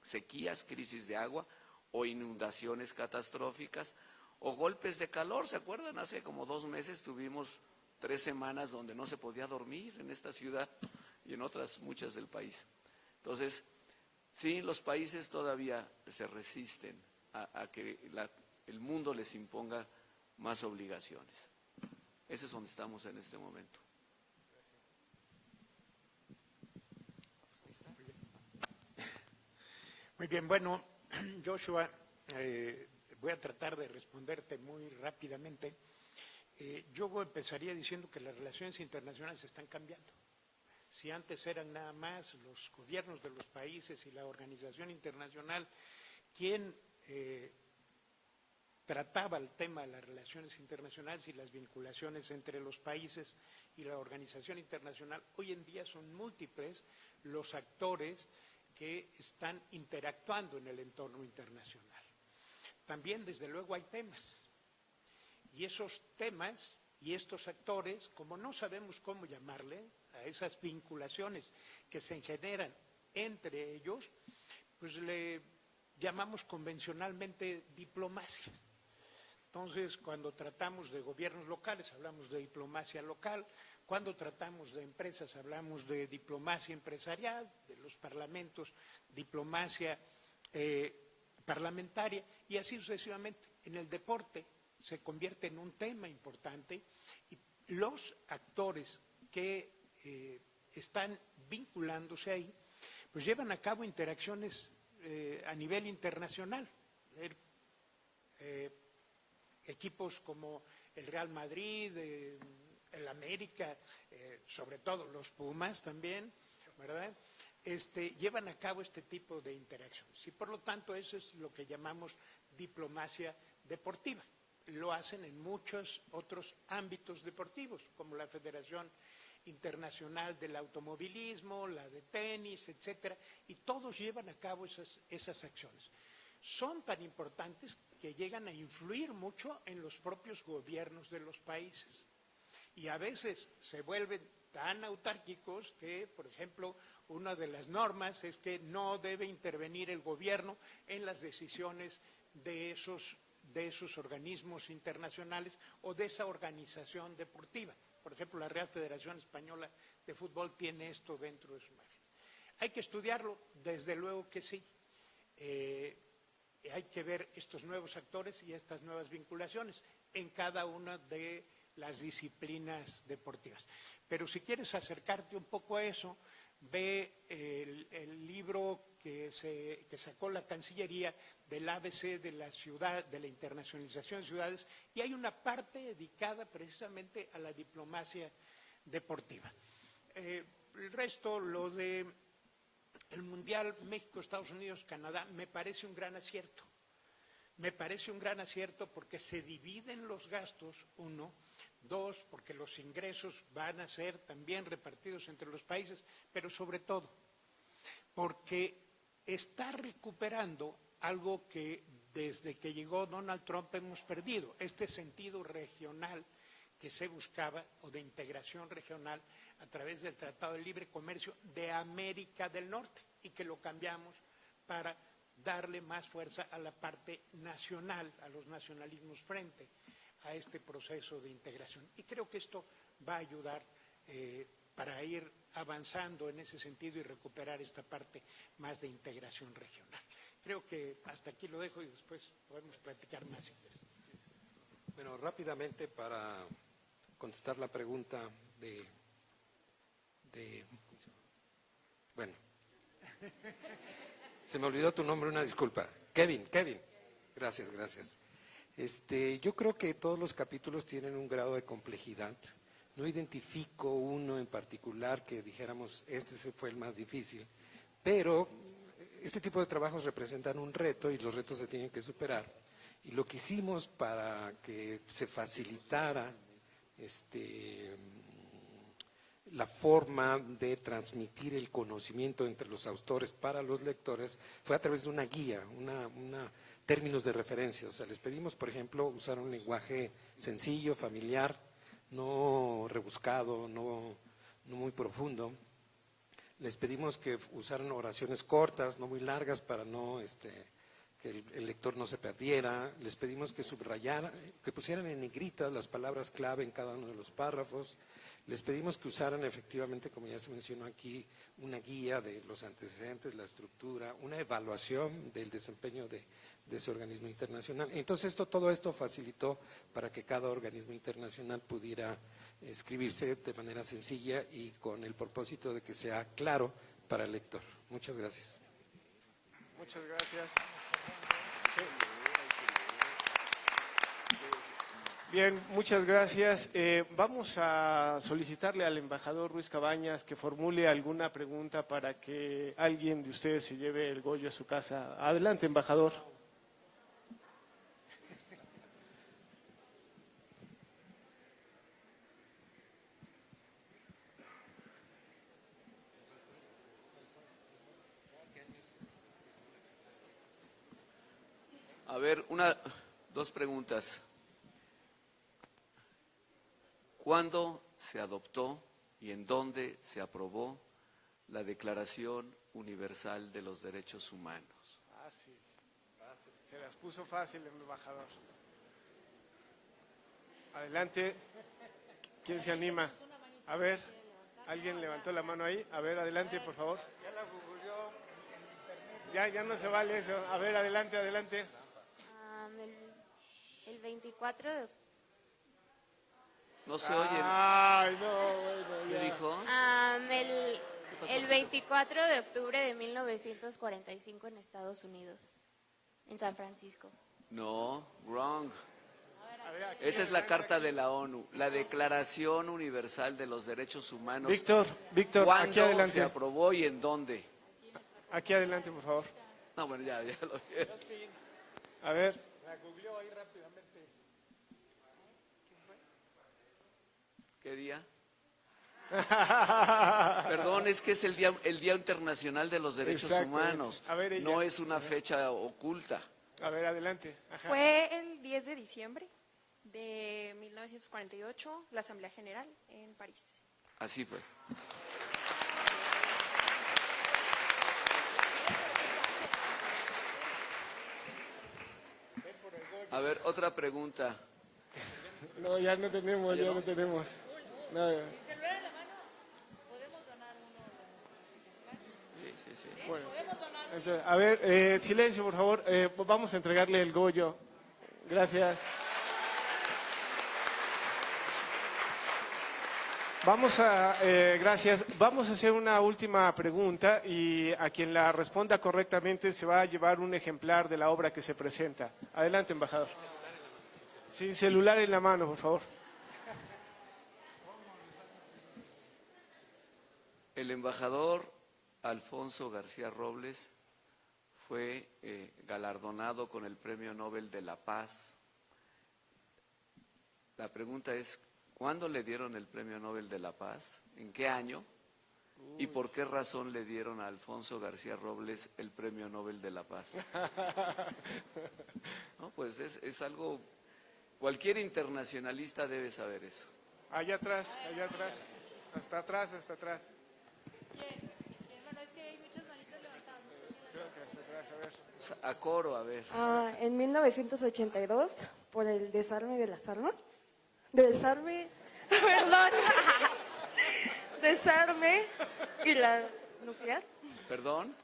sequías, crisis de agua, o inundaciones catastróficas, o golpes de calor. ¿Se acuerdan? Hace como 2 meses tuvimos 3 semanas donde no se podía dormir en esta ciudad y en otras muchas del país. Entonces, sí, los países todavía se resisten a que el mundo les imponga más obligaciones. Ese es donde estamos en este momento. Muy bien, bueno, Joshua, voy a tratar de responderte muy rápidamente. Yo empezaría diciendo que las relaciones internacionales están cambiando. Si antes eran nada más los gobiernos de los países y la organización internacional quien trataba el tema de las relaciones internacionales y las vinculaciones entre los países y la organización internacional, hoy en día son múltiples los actores que están interactuando en el entorno internacional. También, desde luego, hay temas. Y esos temas y estos actores, como no sabemos cómo llamarle a esas vinculaciones que se generan entre ellos, pues le llamamos convencionalmente diplomacia. Entonces, cuando tratamos de gobiernos locales, hablamos de diplomacia local. Cuando tratamos de empresas, hablamos de diplomacia empresarial, de los parlamentos, diplomacia parlamentaria, y así sucesivamente. En el deporte se convierte en un tema importante y los actores que están vinculándose ahí, pues llevan a cabo interacciones a nivel internacional. Equipos como el Real Madrid, el América, sobre todo los Pumas también, ¿verdad? Llevan a cabo este tipo de interacciones. Y por lo tanto eso es lo que llamamos diplomacia deportiva. Lo hacen en muchos otros ámbitos deportivos, como la Federación Internacional del Automovilismo, la de tenis, etcétera, y todos llevan a cabo esas acciones. Son tan importantes que llegan a influir mucho en los propios gobiernos de los países. Y a veces se vuelven tan autárquicos que, por ejemplo, una de las normas es que no debe intervenir el gobierno en las decisiones de esos organismos internacionales o de esa organización deportiva. Por ejemplo, la Real Federación Española de Fútbol tiene esto dentro de su margen. ¿Hay que estudiarlo? Desde luego que sí. Hay que ver estos nuevos actores y estas nuevas vinculaciones en cada una de las disciplinas deportivas. Pero si quieres acercarte un poco a eso, ve el libro que sacó la Cancillería del ABC de la internacionalización de ciudades, y hay una parte dedicada precisamente a la diplomacia deportiva. El resto, lo de el Mundial México, Estados Unidos, Canadá, me parece un gran acierto. Me parece un gran acierto porque se dividen los gastos, 1, 2, porque los ingresos van a ser también repartidos entre los países, pero sobre todo porque está recuperando algo que desde que llegó Donald Trump hemos perdido, este sentido regional que se buscaba, o de integración regional a través del Tratado de Libre Comercio de América del Norte, y que lo cambiamos para darle más fuerza a la parte nacional, a los nacionalismos frente a este proceso de integración. Y creo que esto va a ayudar para ir avanzando en ese sentido y recuperar esta parte más de integración regional. Creo que hasta aquí lo dejo y después podemos platicar más. Bueno, rápidamente para contestar la pregunta bueno, se me olvidó tu nombre, una disculpa. Kevin. Gracias. Yo creo que todos los capítulos tienen un grado de complejidad. No identifico uno en particular que dijéramos, este fue el más difícil, pero este tipo de trabajos representan un reto y los retos se tienen que superar. Y lo que hicimos para que se facilitara la forma de transmitir el conocimiento entre los autores para los lectores fue a través de una guía, una términos de referencia. O sea, les pedimos, por ejemplo, usar un lenguaje sencillo, familiar, no rebuscado, no muy profundo. Les pedimos que usaran oraciones cortas, no muy largas, para no que el lector no se perdiera. Les pedimos que subrayaran, que pusieran en negritas las palabras clave en cada uno de los párrafos. Les pedimos que usaran efectivamente, como ya se mencionó aquí, una guía de los antecedentes, la estructura, una evaluación del desempeño de ese organismo internacional. Entonces, todo esto facilitó para que cada organismo internacional pudiera escribirse de manera sencilla y con el propósito de que sea claro para el lector. Muchas gracias. Muchas gracias. Sí. Bien, muchas gracias. Vamos a solicitarle al embajador Ruiz Cabañas que formule alguna pregunta para que alguien de ustedes se lleve el Goyo a su casa. Adelante, embajador. A ver, dos preguntas. ¿Cuándo se adoptó y en dónde se aprobó la Declaración Universal de los Derechos Humanos? Fácil. Se las puso fácil, embajador. Adelante. ¿Quién se anima? A ver, ¿alguien levantó la mano ahí? A ver, adelante, por favor. Ya no se vale eso. A ver, adelante. El 24 de No se oye. Ay, no, bueno, ¿Qué ya. dijo? el 24 de octubre de 1945 en Estados Unidos, en San Francisco. No, wrong. A ver, aquí, Esa es la adelante, Carta aquí. de la ONU, la Declaración Universal de los Derechos Humanos. Víctor, aquí ¿Cuándo se adelante. aprobó y en dónde? Aquí adelante, por favor. No, bueno, ya lo vieron. A ver. ¿Qué día? Perdón, es que es el Día Internacional de los Derechos Exactamente. Humanos. A ver, ella. No es una fecha oculta. A ver, adelante. Ajá. Fue el 10 de diciembre de 1948, la Asamblea General en París. Así fue. A ver, otra pregunta. No, ya no tenemos, ya no tenemos. No, ya. Sí. Bueno. Entonces, a ver, silencio, por favor. Vamos a entregarle el Goyo. Gracias. Gracias. Vamos a hacer una última pregunta y a quien la responda correctamente se va a llevar un ejemplar de la obra que se presenta. Adelante, embajador. Sin celular en la mano, por favor. El embajador Alfonso García Robles fue galardonado con el Premio Nobel de la Paz. La pregunta es, ¿cuándo le dieron el Premio Nobel de la Paz? ¿En qué año? ¿Y por qué razón le dieron a Alfonso García Robles el Premio Nobel de la Paz? No, pues es algo, cualquier internacionalista debe saber eso. Allá atrás, hasta atrás. Bueno, es que hay muchas manitas levantadas. Creo que hasta atrás, a ver. A coro, a ver. En 1982, por el desarme de las armas. Desarme y la nuclear. ¿Perdón?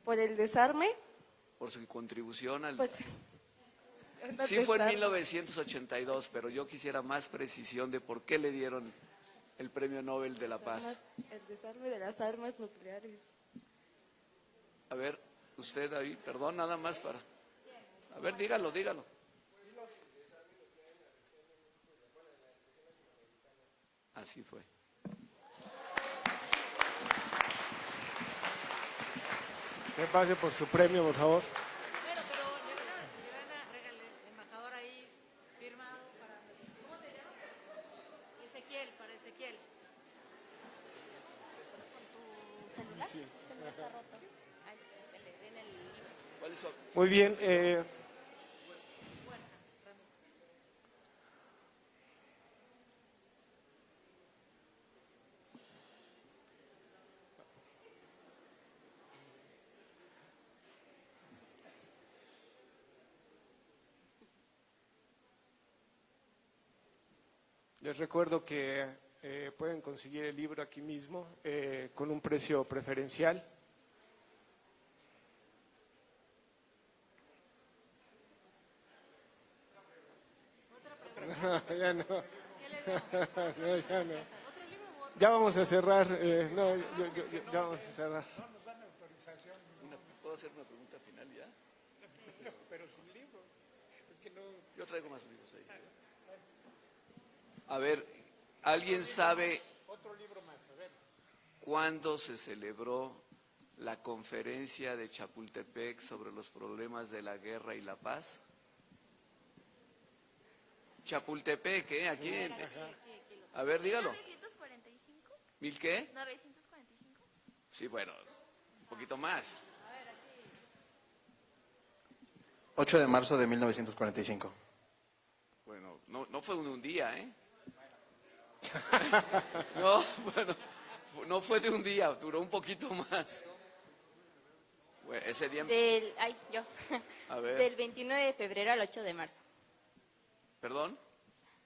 Por el desarme. Por su contribución al... Pues, Sí fue en 1982, pero yo quisiera más precisión de por qué le dieron el Premio Nobel de la Paz. El desarme de las armas nucleares. A ver, usted ahí, perdón, nada más para... A ver, dígalo. Así fue. Que pase por su premio, por favor. Bueno, pero le van a regalar el embajador ahí firmado para... ¿Cómo te llamas? Ezequiel, para Ezequiel. ¿Con tu celular? Es que no está roto. Ahí está, que le den el libro. ¿Cuál es su... Muy bien. Les recuerdo que pueden conseguir el libro aquí mismo con un precio preferencial. No, ya no. No, ya no. Ya vamos a cerrar. No, ya vamos a cerrar. ¿Puedo hacer una pregunta final ya? Pero sin libro. Es que no... Yo traigo más libros ahí. A ver, ¿alguien sabe Otro libro más, a ver. cuándo se celebró la conferencia de Chapultepec sobre los problemas de la guerra y la paz? Chapultepec, ¿eh? Aquí. A ver, dígalo. ¿945? ¿Mil qué? ¿945? Sí, bueno, un poquito más. 8 de marzo de 1945. Bueno, no fue un día, ¿eh? No, bueno, no fue de un día, duró un poquito más. Bueno, ese día... A ver. Del 29 de febrero al 8 de marzo. ¿Perdón?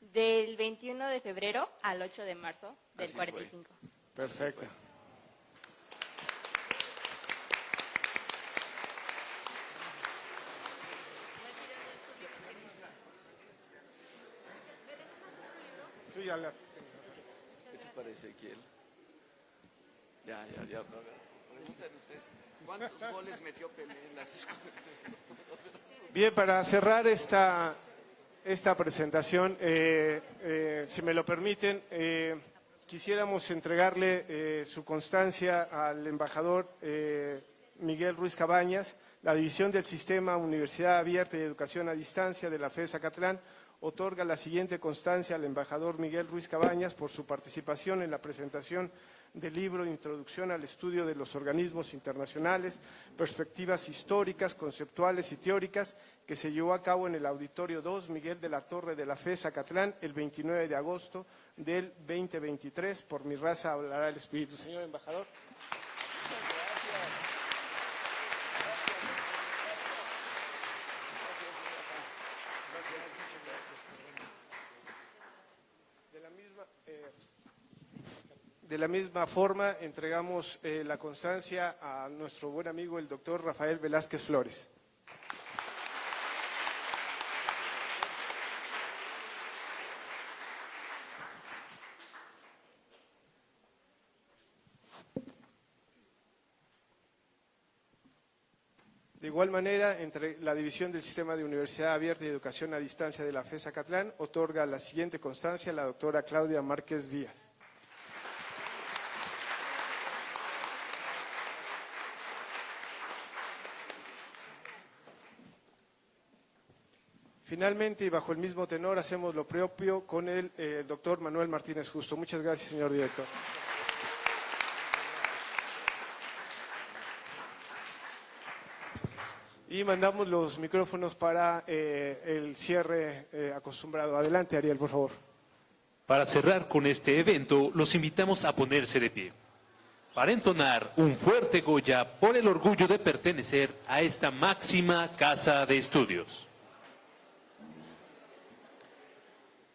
Del 21 de febrero al 8 de marzo del Así 45. Perfecto. Sí, ya la... Este es para Ezequiel. Ya. Pregunten ustedes, ¿cuántos goles metió Pelé en las escuelas? Bien, para cerrar esta presentación, si me lo permiten, quisiéramos entregarle su constancia al embajador Miguel Ruiz Cabañas. La División del Sistema Universidad Abierta y Educación a Distancia de la FES Zacatlán otorga la siguiente constancia al embajador Miguel Ruiz Cabañas por su participación en la presentación del libro Introducción al Estudio de los Organismos Internacionales, Perspectivas Históricas, Conceptuales y Teóricas, que se llevó a cabo en el Auditorio 2 Miguel de la Torre de la FES Zacatlán el 29 de agosto del 2023. Por mi raza hablará el Espíritu. Señor embajador. De la misma forma, entregamos la constancia a nuestro buen amigo, el doctor Rafael Velázquez Flores. De igual manera, entre la División del Sistema de Universidad Abierta y Educación a Distancia de la FES Zacatlán otorga la siguiente constancia a la doctora Claudia Márquez Díaz. Finalmente, y bajo el mismo tenor, hacemos lo propio con el doctor Manuel Martínez Justo. Muchas gracias, señor director. Y mandamos los micrófonos para el cierre acostumbrado. Adelante, Ariel, por favor. Para cerrar con este evento, los invitamos a ponerse de pie, para entonar un fuerte Goya por el orgullo de pertenecer a esta máxima casa de estudios.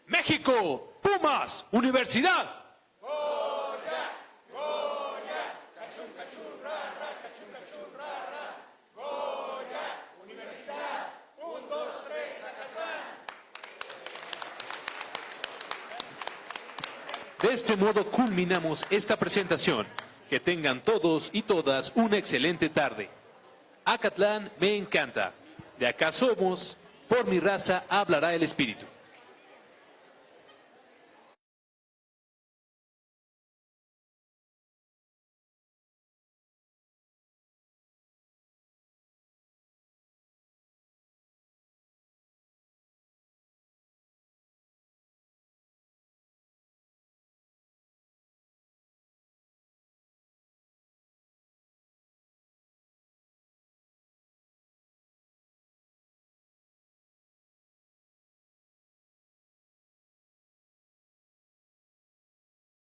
México, Pumas, Universidad. Goya, Goya, cachun, cachun, rara, cachun, cachun, rara. Goya, Universidad, 1, 2, 3, Zacatlán. De este modo culminamos esta presentación. Que tengan todos y todas una excelente tarde. Acatlán me encanta. De acá somos, por mi raza hablará el espíritu.